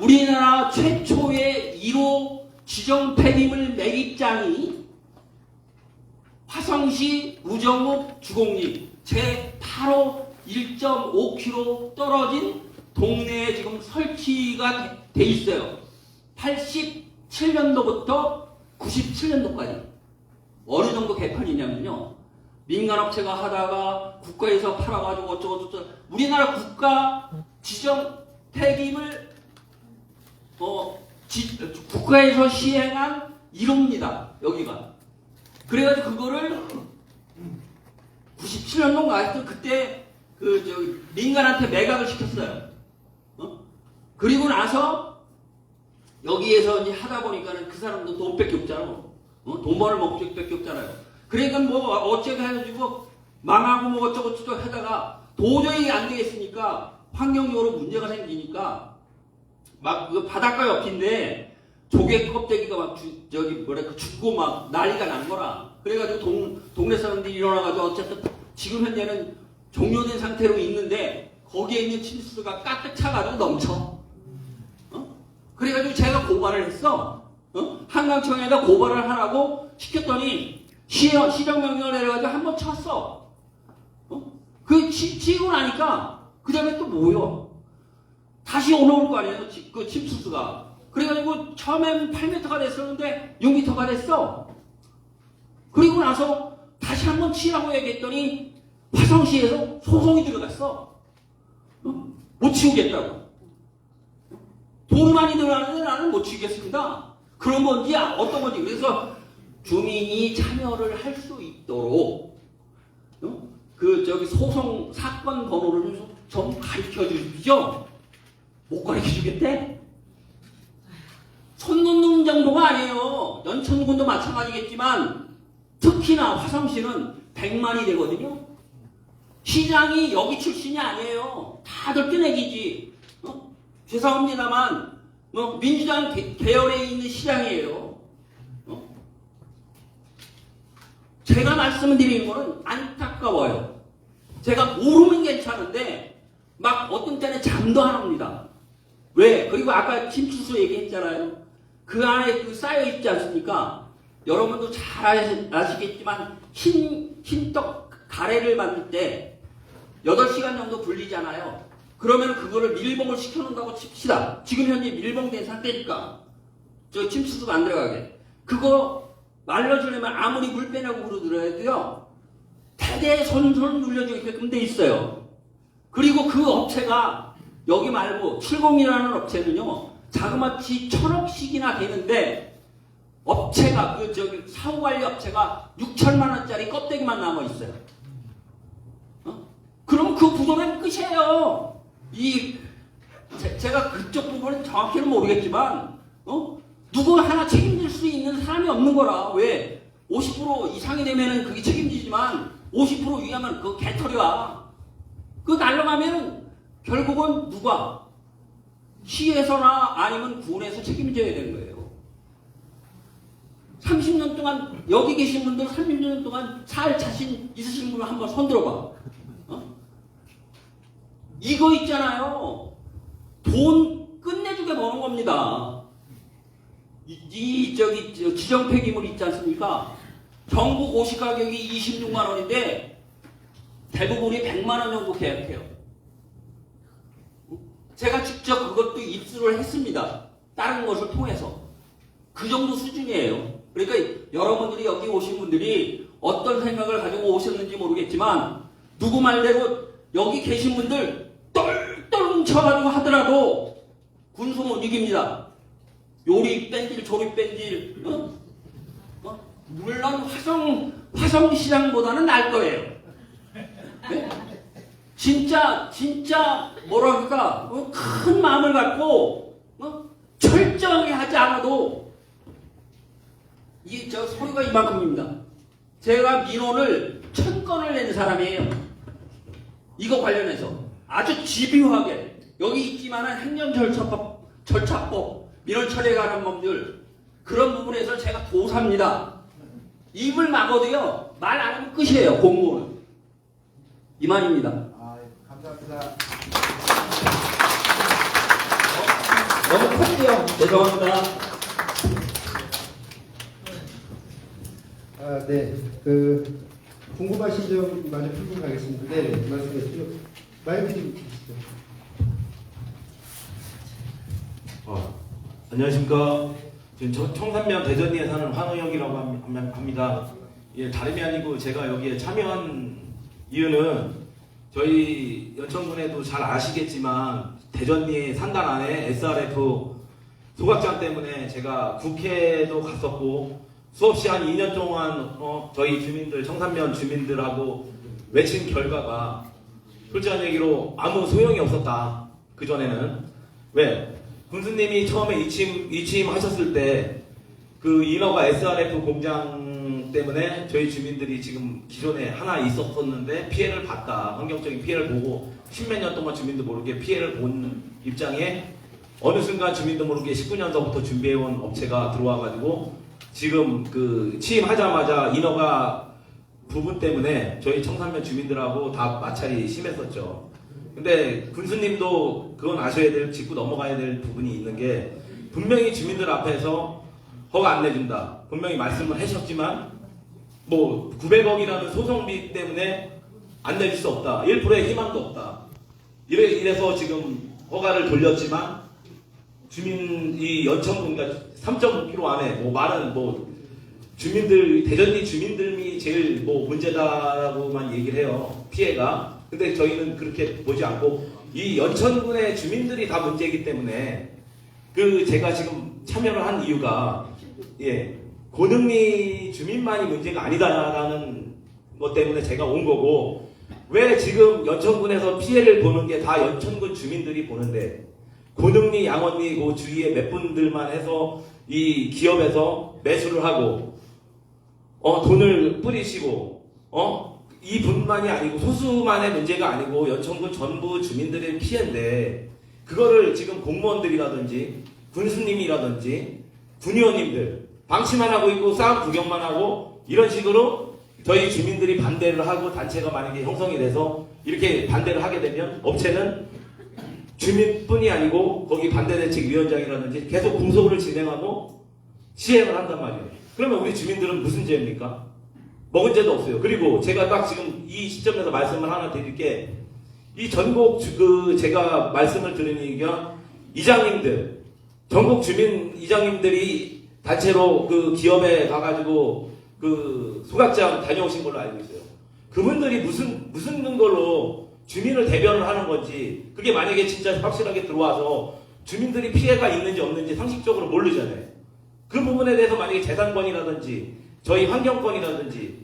우리나라 최초의 1호 지정 폐기물 매립장이 화성시 우정읍 주공리 제8호 1.5km 떨어진 동네에 지금 설치가 돼 있어요. 87년도부터 97년도까지. 어느 정도 개판이냐면요. 민간업체가 하다가 국가에서 팔아가지고 어쩌고저쩌고. 우리나라 국가 지정 폐기물 국가에서 시행한 1호입니다. 여기가. 그래가지고 그거를 97년도인가 하여튼 그때 민간한테 매각을 시켰어요. 그리고 나서 여기에서 이제 하다 보니까는 그 사람도 돈밖에 없잖아. 돈 버는 목적밖에 없잖아요. 그러니까 뭐 어쩌고 해가지고 망하고 뭐 어쩌고저쩌고 하다가 도저히 안 되겠으니까 환경적으로 문제가 생기니까 막 그 바닷가 옆인데 조개 껍데기가 막 죽고 막 난리가 난 거라. 그래가지고 동네 사람들이 일어나가지고 어쨌든 지금 현재는 종료된 상태로 있는데 거기에 있는 침수가 가득 차가지고 넘쳐. 그래가지고 제가 고발을 했어. 한강청에다 고발을 하라고 시켰더니 시정명령을 내려가지고 한번 쳤어. 그 치고 나니까 그 다음에 또 뭐요? 다시 올라올 거 아니에요? 그 침수수가. 그래가지고 처음엔 8m가 됐었는데 6m가 됐어. 그리고 나서 다시 한번 치라고 얘기했더니 화성시에서 소송이 들어갔어. 못 치우겠다고. 돈 많이 들어가는데 나는 못 치우겠습니다. 그런 건지 어떤 건지. 그래서 주민이 참여를 할 수 있도록 소송 사건 번호를 좀 가르쳐 주십시오. 못 가르쳐 주겠대? 손 놓는 정도가 아니에요. 연천군도 마찬가지겠지만 특히나 화성시는 100만이 되거든요. 시장이 여기 출신이 아니에요. 다들 떼내기지. 죄송합니다만 민주당 계열에 있는 시장이에요. 제가 말씀드리는 거는 안타까워요. 제가 모르면 괜찮은데 막 어떤 때는 잠도 안 옵니다. 왜? 그리고 아까 침수수 얘기했잖아요. 그 안에 쌓여있지 않습니까? 여러분도 잘 아시겠지만 흰떡 가래를 만들 때 8시간 정도 불리잖아요. 그러면 그거를 밀봉을 시켜놓는다고 칩시다. 지금 현재 밀봉된 상태니까 저 침수수가 안 들어가게. 그거 말려주려면 아무리 물 빼내고 그러더라도요. 대대손손 눌려주게끔 돼 있어요. 그리고 그 업체가 여기 말고 70이라는 업체는요. 자그마치 1000억씩이나 되는데 업체가 사후관리 업체가 6천만 원짜리 껍데기만 남아 있어요. 그럼 그 부도는 끝이에요. 제가 그쪽 부분은 정확히는 모르겠지만 누구 하나 책임질 수 있는 사람이 없는 거라. 왜? 50% 이상이 되면은 그게 책임지지만 50% 위하면 그 개털이야. 그 날라가면은 결국은 누가? 시에서나 아니면 군에서 책임져야 되는 거예요. 30년 동안 여기 계신 분들 30년 동안 살 자신 있으신 분은 한번 손 들어봐. 이거 있잖아요. 돈 끝내주게 버는 겁니다. 지정 폐기물 있지 않습니까? 전국 오시 가격이 26만 원인데 대부분이 100만 원 정도 계약해요. 제가 직접 그것도 입수를 했습니다. 다른 것을 통해서. 그 정도 수준이에요. 그러니까 여러분들이 여기 오신 분들이 어떤 생각을 가지고 오셨는지 모르겠지만 누구 말대로 여기 계신 분들 똘똘 뭉쳐가지고 하더라도 군수 못 이깁니다. 요리 뺀질 조리 뺀질 물론 화성시장보다는 나을 거예요. 네? 진짜 뭐랄까 큰 마음을 갖고 철저하게 하지 않아도 저 소리가 이만큼입니다. 제가 민원을 1000건을 낸 사람이에요. 이거 관련해서 아주 집요하게 여기 있지만은 행정절차법 민원 처리에 관한 법률 그런 부분에서 제가 도사입니다. 입을 막어도요 말 안 하면 끝이에요. 공무원은 이만입니다. 감사합니다. 너무 컸네요. 죄송합니다. 네. 궁금하신 점 마저 풀고 가겠습니다. 네, 말씀해 주시죠. 마이크 좀 주시죠. 안녕하십니까. 지금 청산면 대전리에 사는 황의혁이라고 합니다. 예, 다름이 아니고 제가 여기에 참여한 이유는 저희 연천군에도 잘 아시겠지만 대전리 산단 안에 SRF 소각장 때문에 제가 국회도 갔었고 수없이 한 2년 동안 저희 주민들 청산면 주민들하고 외친 결과가 솔직한 얘기로 아무 소용이 없었다. 그전에는 왜? 군수님이 처음에 이침하셨을 때 그 인허가 SRF 공장 때 때문에 저희 주민들이 지금 기존에 하나 있었었는데 피해를 봤다. 환경적인 피해를 보고 10몇 년 동안 주민도 모르게 피해를 본 입장에 어느 순간 주민도 모르게 19년도부터 준비해온 업체가 들어와가지고 지금 그 취임하자마자 인허가 부분 때문에 저희 청산면 주민들하고 다 마찰이 심했었죠. 근데 군수님도 그건 아셔야 될, 짚고 넘어가야 될 부분이 있는 게 분명히 주민들 앞에서 허가 안 내준다. 분명히 말씀을 하셨지만 뭐 900억이라는 소송비 때문에 안 내줄 수 없다. 1%의 희망도 없다. 이래서 지금 허가를 돌렸지만 주민 이 연천군과 3.5km 안에 뭐 말은 뭐 주민들 대전리 주민들이 제일 뭐 문제다라고만 얘기를 해요. 피해가. 근데 저희는 그렇게 보지 않고 이 연천군의 주민들이 다 문제이기 때문에 그 제가 지금 참여를 한 이유가 고능리 주민만이 문제가 아니다라는 것 때문에 제가 온 거고 왜 지금 연천군에서 피해를 보는 게 다 연천군 주민들이 보는데 고능리, 양원리 그 주위에 몇 분들만 해서 이 기업에서 매수를 하고 돈을 뿌리시고 이 분만이 아니고 소수만의 문제가 아니고 연천군 전부 주민들의 피해인데 그거를 지금 공무원들이라든지 군수님이라든지 군의원님들 방치만 하고 있고 싸움 구경만 하고 이런 식으로 저희 주민들이 반대를 하고 단체가 만약에 형성이 돼서 이렇게 반대를 하게 되면 업체는 주민뿐이 아니고 거기 반대대책위원장이라든지 계속 공소를 진행하고 시행을 한단 말이에요. 그러면 우리 주민들은 무슨 죄입니까? 먹은 죄도 없어요. 그리고 제가 딱 지금 이 시점에서 말씀을 하나 드릴게 이 전국 제가 말씀을 드리니까 이장님들 전국 주민 이장님들이 단체로 그 기업에 가가지고 그 소각장 다녀오신 걸로 알고 있어요. 그분들이 무슨 근거로 주민을 대변을 하는 건지 그게 만약에 진짜 확실하게 들어와서 주민들이 피해가 있는지 없는지 상식적으로 모르잖아요. 그 부분에 대해서 만약에 재산권이라든지 저희 환경권이라든지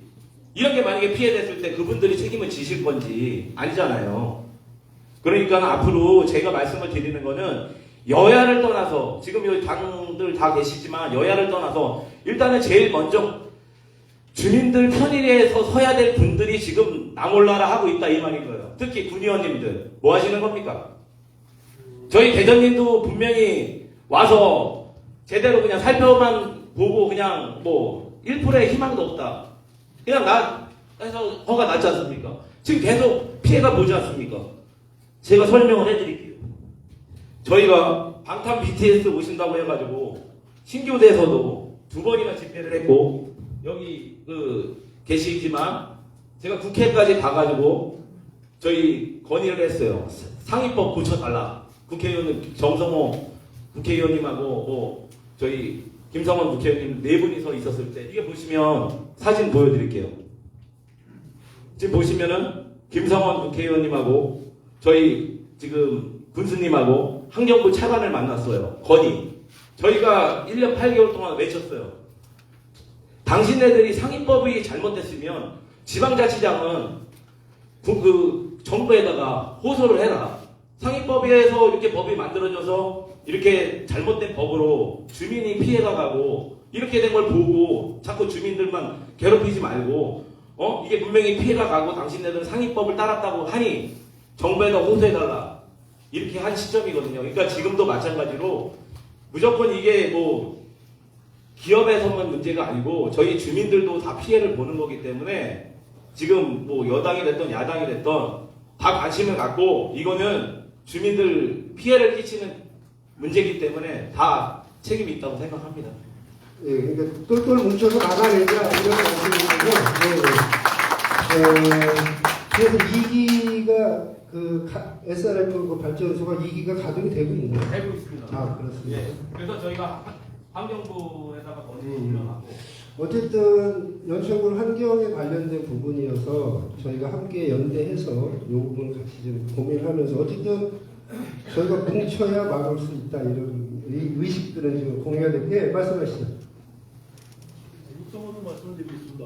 이런 게 만약에 피해됐을 때 그분들이 책임을 지실 건지 아니잖아요. 그러니까 앞으로 제가 말씀을 드리는 거는 여야를 떠나서 지금 여기 당들 다 계시지만 여야를 떠나서 일단은 제일 먼저 주민들 편의에서 서야 될 분들이 지금 나몰라라 하고 있다 이 말인 거예요. 특히 군의원님들 뭐 하시는 겁니까? 저희 대전님도 분명히 와서 제대로 그냥 살펴만 보고 그냥 뭐 1%의 희망도 없다. 그냥 해서 허가 났지 않습니까? 지금 계속 피해가 보지 않습니까? 제가 설명을 해드릴게요. 저희가 방탄 BTS 오신다고 해가지고 신교대에서도 2번이나 집회를 했고 여기 계시지만 제가 국회까지 가가지고 저희 건의를 했어요. 상위법 고쳐달라. 국회의원 정성호 국회의원님하고 뭐 저희 김성원 국회의원님 4분이서 있었을 때 이게 보시면 사진 보여드릴게요. 지금 보시면은 김성원 국회의원님하고 저희 지금 군수님하고 환경부 차관을 만났어요. 건의. 저희가 1년 8개월 동안 외쳤어요. 당신네들이 상위법이 잘못됐으면 지방자치장은 정부에다가 호소를 해라. 상위법에서 이렇게 법이 만들어져서 이렇게 잘못된 법으로 주민이 피해가 가고 이렇게 된 걸 보고 자꾸 주민들만 괴롭히지 말고 이게 분명히 피해가 가고 당신네들은 상위법을 따랐다고 하니 정부에다 호소해달라. 이렇게 한 시점이거든요. 그러니까 지금도 마찬가지로 무조건 이게 뭐 기업에서만 문제가 아니고 저희 주민들도 다 피해를 보는 거기 때문에 지금 뭐 여당이 됐던 야당이 됐던 다 관심을 갖고 이거는 주민들 피해를 끼치는 문제이기 때문에 다 책임이 있다고 생각합니다. 예, 그러니까 똘똘 뭉쳐서 나가내자 이런 말씀이고요. 그래서 2기가 SRF 발전소가 2기가 가동이 되고 있나요? 되고 있습니다. 아, 그렇습니다. 예, 그래서 저희가 환경부에다가 건의를 올려놨고 어쨌든 연천군 환경에 관련된 부분이어서 저희가 함께 연대해서 이 부분 같이 좀 고민하면서 어쨌든 저희가 뭉쳐야 막을 수 있다 이런 의식들은 지금 공유가 되고 예, 말씀하시죠. 육성으로 말씀드리겠습니다.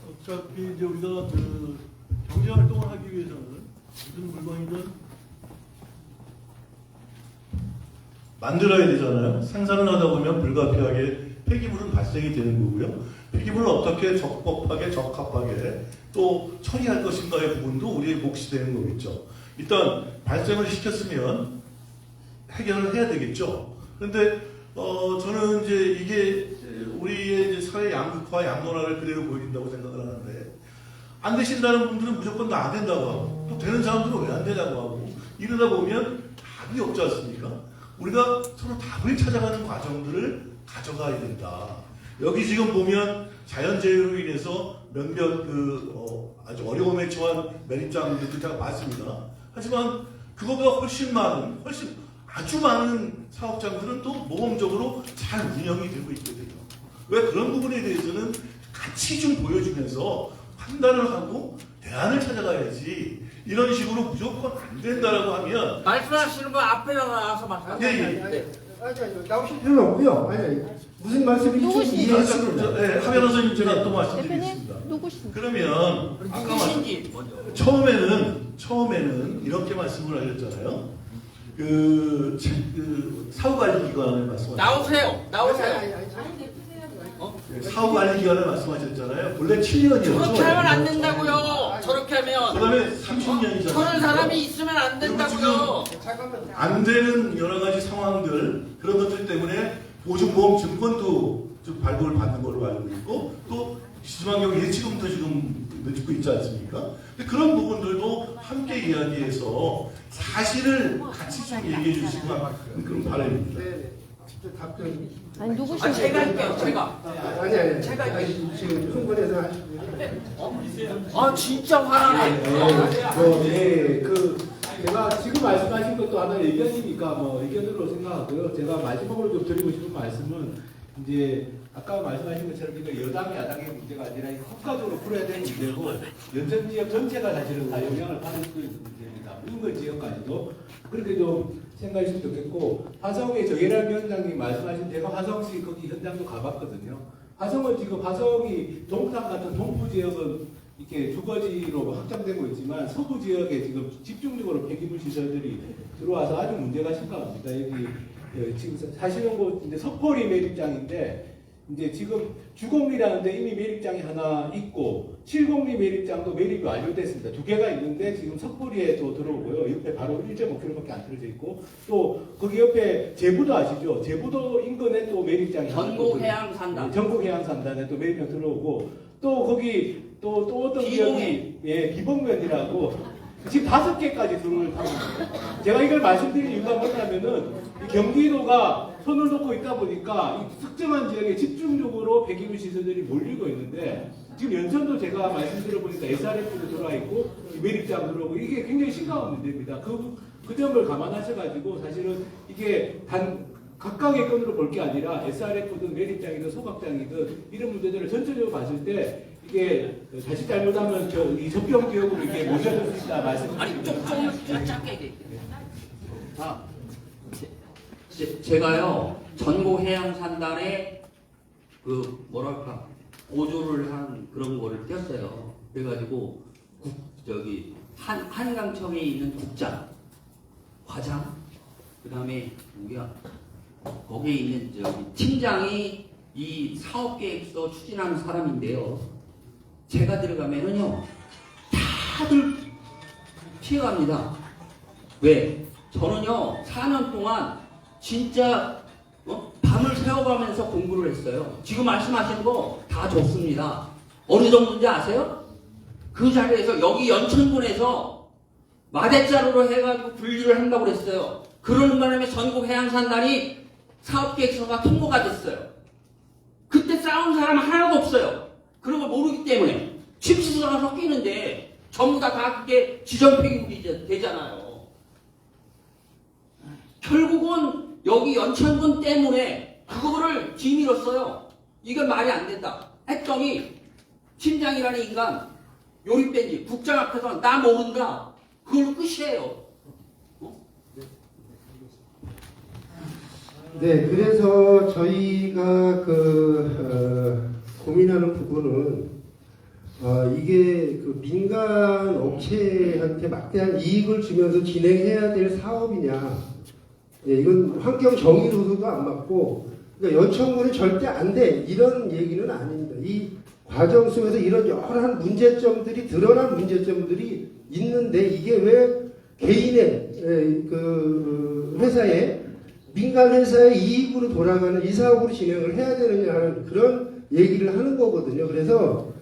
어차피 이제 우리가 경제 활동을 하기 위해서는 무슨 물건이든 만들어야 되잖아요. 생산을 하다 보면 불가피하게 폐기물은 발생이 되는 거고요. 폐기물을 어떻게 적법하게 적합하게 또 처리할 것인가의 부분도 우리의 몫이 되는 거겠죠. 일단 발생을 시켰으면 해결을 해야 되겠죠. 그런데 저는 이제 이게 우리의 이제 사회 양극화, 양론화를 그대로 보여준다고 생각을 하는데, 안 되신다는 분들은 무조건 다 안 된다고 하고, 또 되는 사람들은 왜 안 되냐고 하고, 이러다 보면 답이 없지 않습니까? 우리가 서로 답을 찾아가는 과정들을 가져가야 된다. 여기 지금 보면 자연재해로 인해서 몇몇 아주 어려움에 처한 매립장들도 제가 봤습니다. 하지만 그거보다 아주 많은 사업장들은 또 모범적으로 잘 운영이 되고 있거든요. 왜 그런 부분에 대해서는 같이 좀 보여주면서 판단을 하고 대안을 찾아가야지, 이런 식으로 무조건 안 된다라고 하면 말씀하시는 거 앞에 나와서 말씀하세요. 나오실 필요는 없고요. 무슨 말씀인지 좀 이해하시고. 하 변호사님, 제가 또 말씀드리겠습니다. 그러면 아까 처음에는 이렇게 말씀을 하셨잖아요. 사후관리기관을 말씀하셨잖아요. 나오세요. 사후관리기관을 말씀하셨잖아요. 원래 7년이었죠. 그렇게 하면 안 된다고요. 저렇게 하면. 그다음에 30년이잖아요. 저런 사람이 있으면 안 된다고요. 안 되는 여러 가지 상황들, 그런 것들 때문에 보증보험 증권도 좀 발급을 받는 걸로 알고 있고, 또 시주환경 예치금도 지금 넣고 있지 않습니까? 근데 그런 부분들도 함께 이야기해서 사실을 같이 좀 얘기해 주시고 그런 바람입니다. 아니 누구신지. 제가 할게요. 제가. 아니. 제가 지금 흥분해서 하시고요. 진짜 화나네. 제가 지금 말씀하신 것도 하나 의견이니까 의견으로 생각하고요. 제가 마지막으로 좀 드리고 싶은 말씀은, 이제 아까 말씀하신 것처럼 이거 여당 야당의 문제가 아니라 국가적으로 풀어야 되는 문제고, 연천 지역 전체가 사실은 다 영향을 받을 수 있는 문제입니다. 인근 지역까지도 그렇게 좀 생각하시면 좋겠고, 화성의 정혜란 위원장님 말씀하신, 제가 화성시 거기 현장도 가봤거든요. 화성은 지금 화성이 동탄 같은 동부 지역은 이렇게 주거지로 확장되고 있지만, 서부 지역에 지금 집중적으로 폐기물 시설들이 들어와서 아주 문제가 심각합니다. 여기 지금 사실은 이제 석포리 매립장인데, 이제 지금 주공리라는데 이미 매립장이 하나 있고, 7공리 매립장도 매립이 완료됐습니다. 2개가 있는데 지금 석포리에 또 들어오고요. 옆에 바로 1.5km밖에 안 틀어져 있고, 또 거기 옆에 제부도 아시죠? 제부도 인근에 또 매립장이 전국해양산단. 전국해양산단에 또 매립장 들어오고, 또 거기 또 어떤 지역이 비봉면이라고 지금 5개까지 들어올 상황입니다. 제가 이걸 말씀드릴 이유가 뭐냐면은, 경기도가 손을 놓고 있다 보니까 이 특정한 지역에 집중적으로 폐기물 시설들이 몰리고 있는데, 지금 연천도 제가 말씀드려보니까 SRF도 들어와 있고 매립장 들어오고, 이게 굉장히 심각한 문제입니다. 그 점을 감안하셔가지고 사실은 이게 단 각각의 건으로 볼 게 아니라 SRF든 매립장이든 소각장이든 이런 문제들을 전체적으로 봤을 때, 이게 자칫 잘못하면 이 접경 지역으로 이렇게 모셔질 수 있다 말씀드립니다. 좀 짧게 얘기해. 제가요 전국해양산단에 보조를 한 그런 거를 띄었어요. 그래가지고 한강청에 있는 국장, 과장, 그 다음에 거기에 있는 팀장이 이 사업계획서 추진하는 사람인데요. 제가 들어가면은요 다들 피해갑니다. 왜? 저는요 4년 동안 진짜 밤을 새워가면서 공부를 했어요. 지금 말씀하시는 거 다 좋습니다. 어느 정도인지 아세요? 그 자리에서 여기 연천군에서 마대자루로 해가지고 분리를 한다고 그랬어요. 그러는 바람에 전국해양산단이 사업계획서가 통보가 됐어요. 그때 싸운 사람 하나도 없어요. 그런 걸 모르기 때문에 침수가 섞이는데 전부 다 그게 지정폐기물이 되잖아요. 결국은 여기 연천군 때문에 그거를 뒤밀었어요. 이건 말이 안 된다 했더니 팀장이라는 인간 요리뺀지 국장 앞에서 나 모른다. 그걸로 끝이에요. 네, 그래서 저희가 고민하는 부분은 이게 민간 업체한테 막대한 이익을 주면서 진행해야 될 사업이냐. 네, 이건 환경 정의 도서도 안 맞고 그러니까 연천군은 절대 안 돼. 이런 얘기는 아닙니다. 이 과정 속에서 이런 여러 문제점들이, 드러난 문제점들이 있는데 이게 왜 개인의 그 회사에, 민간 회사의 이익으로 돌아가는 이 사업으로 진행을 해야 되느냐 하는 그런 얘기를 하는 거거든요. 그래서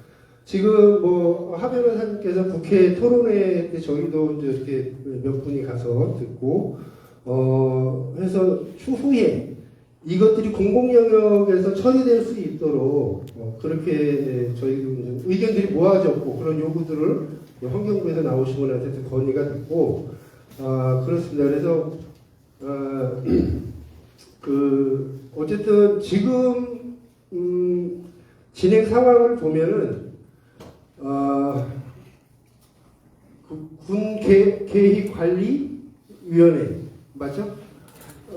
지금 뭐 하 변호사님께서 국회 토론회 때 저희도 이제 이렇게 몇 분이 가서 듣고 해서 추후에 이것들이 공공 영역에서 처리될 수 있도록 그렇게 저희 의견들이 모아졌고 그런 요구들을 환경부에서 나오신 분한테 건의가 됐고 그렇습니다. 그래서 어쨌든 지금 진행 상황을 보면은 군 계획관리위원회 맞죠?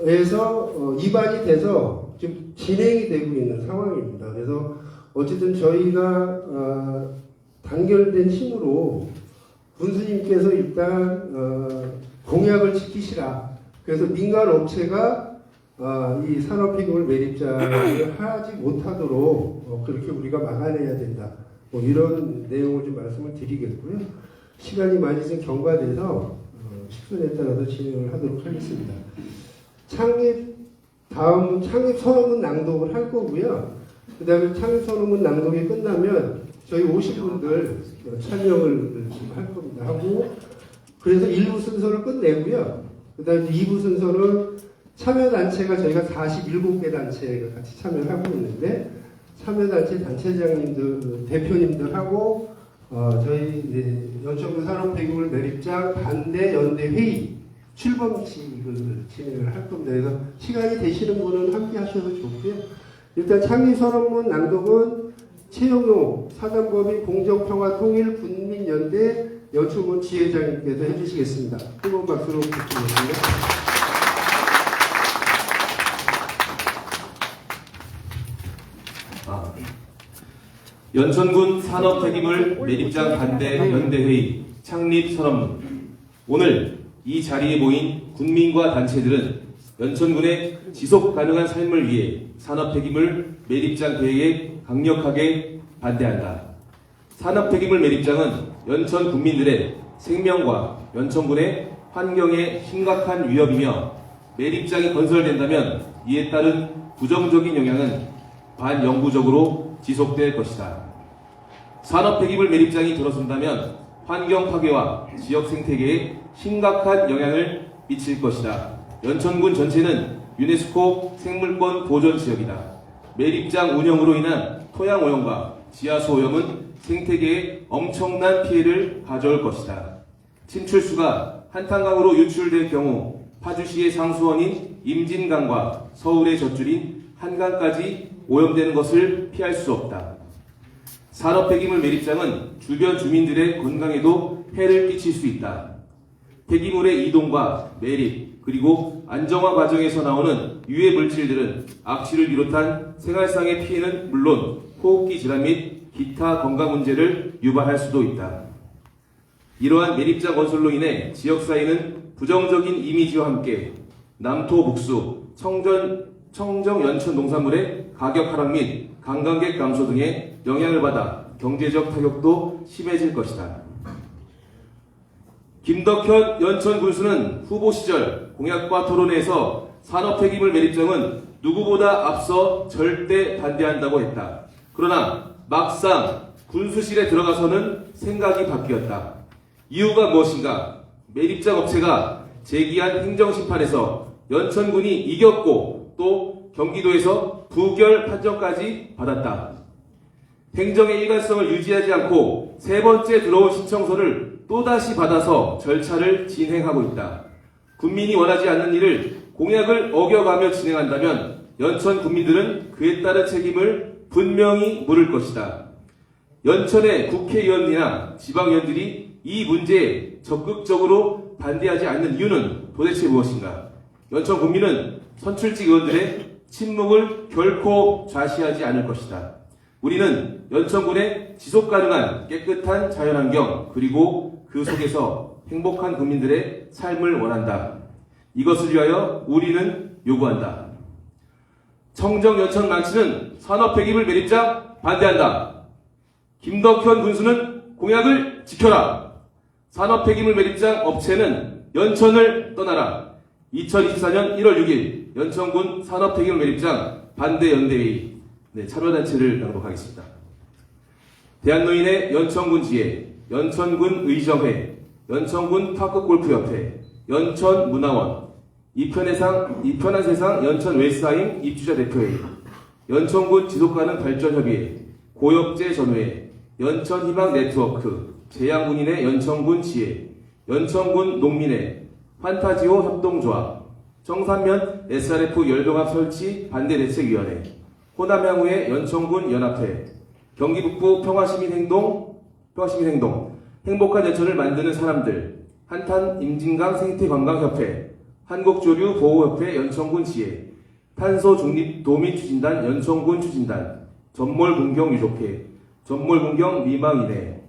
에서 입안이 돼서 지금 진행이 되고 있는 상황입니다. 그래서 어쨌든 저희가 단결된 힘으로 군수님께서 일단 공약을 지키시라. 그래서 민간 업체가 이 산업폐기물 매립장을 하지 못하도록 그렇게 우리가 막아내야 된다. 뭐 이런 내용을 좀 말씀을 드리겠고요. 시간이 많이 좀 경과돼서 식순에 따라서 진행을 하도록 하겠습니다. 다음 창립 선언문 낭독을 할 거고요. 그 다음에 창립 선언문 낭독이 끝나면 저희 오신 분들 참여를 할 겁니다. 하고 그래서 1부 순서를 끝내고요. 그 다음에 2부 순서는 참여단체가 저희가 47개 단체가 같이 참여를 하고 있는데 참여단체 단체장님들, 대표님들하고 저희 연천군 산업폐기물 매립장 반대 연대 회의 출범식을 진행을 할 겁니다. 그래서 시간이 되시는 분은 함께 하셔도 좋고요. 일단 창립선언문 낭독은 최영호 사단법인 공정평화통일군민연대 연천군 지회장님께서 해주시겠습니다. 뜨거운 박수로 부탁드리겠습니다. 연천군 산업폐기물 매립장 반대 연대회의 창립 선언문. 오늘 이 자리에 모인 군민과 단체들은 연천군의 지속 가능한 삶을 위해 산업폐기물 매립장 계획에 강력하게 반대한다. 산업폐기물 매립장은 연천 국민들의 생명과 연천군의 환경에 심각한 위협이며 매립장이 건설된다면 이에 따른 부정적인 영향은 반영구적으로 지속될 것이다. 산업폐기물 매립장이 들어선다면 환경 파괴와 지역 생태계에 심각한 영향을 미칠 것이다. 연천군 전체는 유네스코 생물권 보존 지역이다. 매립장 운영으로 인한 토양 오염과 지하수 오염은 생태계에 엄청난 피해를 가져올 것이다. 침출수가 한탄강으로 유출될 경우 파주시의 상수원인 임진강과 서울의 젖줄인 한강까지 오염되는 것을 피할 수 없다. 산업폐기물 매립장은 주변 주민들의 건강에도 해를 끼칠 수 있다. 폐기물의 이동과 매립, 그리고 안정화 과정에서 나오는 유해 물질들은 악취를 비롯한 생활상의 피해는 물론 호흡기 질환 및 기타 건강 문제를 유발할 수도 있다. 이러한 매립장 건설로 인해 지역사회는 부정적인 이미지와 함께 남토 복수, 청정 연천 농산물의 가격 하락 및 관광객 감소 등의 영향을 받아 경제적 타격도 심해질 것이다. 김덕현 연천 군수는 후보 시절 공약과 토론회에서 산업폐기물 매립장은 누구보다 앞서 절대 반대한다고 했다. 그러나 막상 군수실에 들어가서는 생각이 바뀌었다. 이유가 무엇인가? 매립장 업체가 제기한 행정심판에서 연천군이 이겼고 또 경기도에서 부결 판정까지 받았다. 행정의 일관성을 유지하지 않고 세 번째 들어온 신청서를 또다시 받아서 절차를 진행하고 있다. 군민이 원하지 않는 일을 공약을 어겨가며 진행한다면 연천 국민들은 그에 따른 책임을 분명히 물을 것이다. 연천의 국회의원이나 지방의원들이 이 문제에 적극적으로 반대하지 않는 이유는 도대체 무엇인가? 연천 국민은 선출직 의원들의 침묵을 결코 좌시하지 않을 것이다. 우리는 연천군의 지속가능한 깨끗한 자연환경 그리고 그 속에서 행복한 국민들의 삶을 원한다. 이것을 위하여 우리는 요구한다. 청정 연천 망치는 산업 폐기물 매립장 반대한다. 김덕현 군수는 공약을 지켜라. 산업 폐기물 매립장 업체는 연천을 떠나라. 2024년 1월 6일 연천군 산업 폐기물 매립장 반대 연대회의 참여단체를 낭독하겠습니다. 대한노인의 연천군 지회, 연천군 의정회, 연천군 파크골프협회, 연천문화원, 이편한 세상 연천 웨스하임 입주자 대표회의, 연천군 지속가능 발전협의회, 고역제 전회, 연천희망 네트워크, 재향군인의 연천군 지회, 연천군 농민회, 판타지오 협동조합, 청산면 SRF 열병합 설치 반대대책위원회, 호남향후의 연천군 연합회, 경기북부 평화시민행동, 행복한 연천을 만드는 사람들, 한탄 임진강 생태관광협회, 한국조류보호협회 연천군 지회, 탄소중립도민추진단 연천군 추진단, 전몰군경유족회, 전몰군경미망인회,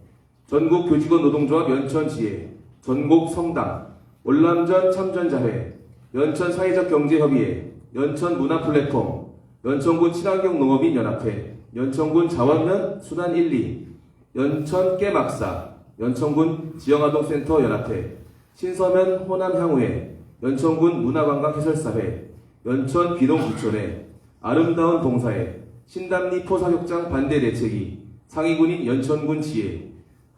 전국교직원 노동조합 연천지회, 전국성당, 월남전 참전자회, 연천사회적경제협의회, 연천문화플랫폼, 연천군 친환경농업인 연합회, 연천군 자원면 수단 1, 2, 연천깨막사, 연천군 지역아동센터 연합회, 신서면 호남향후회, 연천군 문화관광해설사회, 연천비동구촌회, 아름다운 봉사회, 신담리 포사격장 반대대책위, 상위군인 연천군 지회,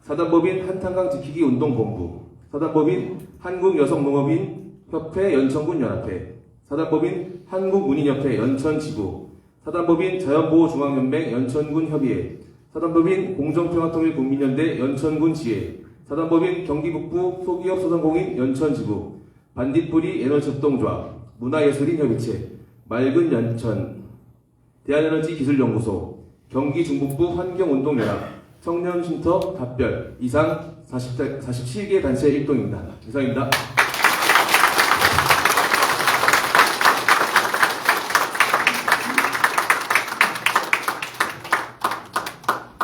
사단법인 한탄강 지키기 운동본부, 사단법인 한국여성농업인 협회 연천군 연합회, 사단법인 한국문인협회 연천지부, 사단법인 자연보호중앙연맹 연천군 협의회, 사단법인 공정평화통일국민연대 연천군 지회, 사단법인 경기북부 소기업 소상공인 연천지부, 반딧불이 에너지협동조합, 문화예술인 협의체, 맑은 연천, 대한에너지 기술연구소, 경기중북부 환경운동연합, 청년쉼터 답별, 이상 47개 단체 일동입니다. 이상입니다.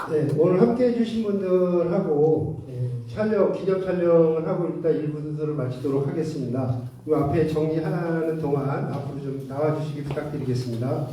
네, 오늘 함께 해주신 분들하고 기념 촬영을 하고 일단 일부 순서를 마치도록 하겠습니다. 이 앞에 정리하는 동안 앞으로 좀 나와주시기 부탁드리겠습니다.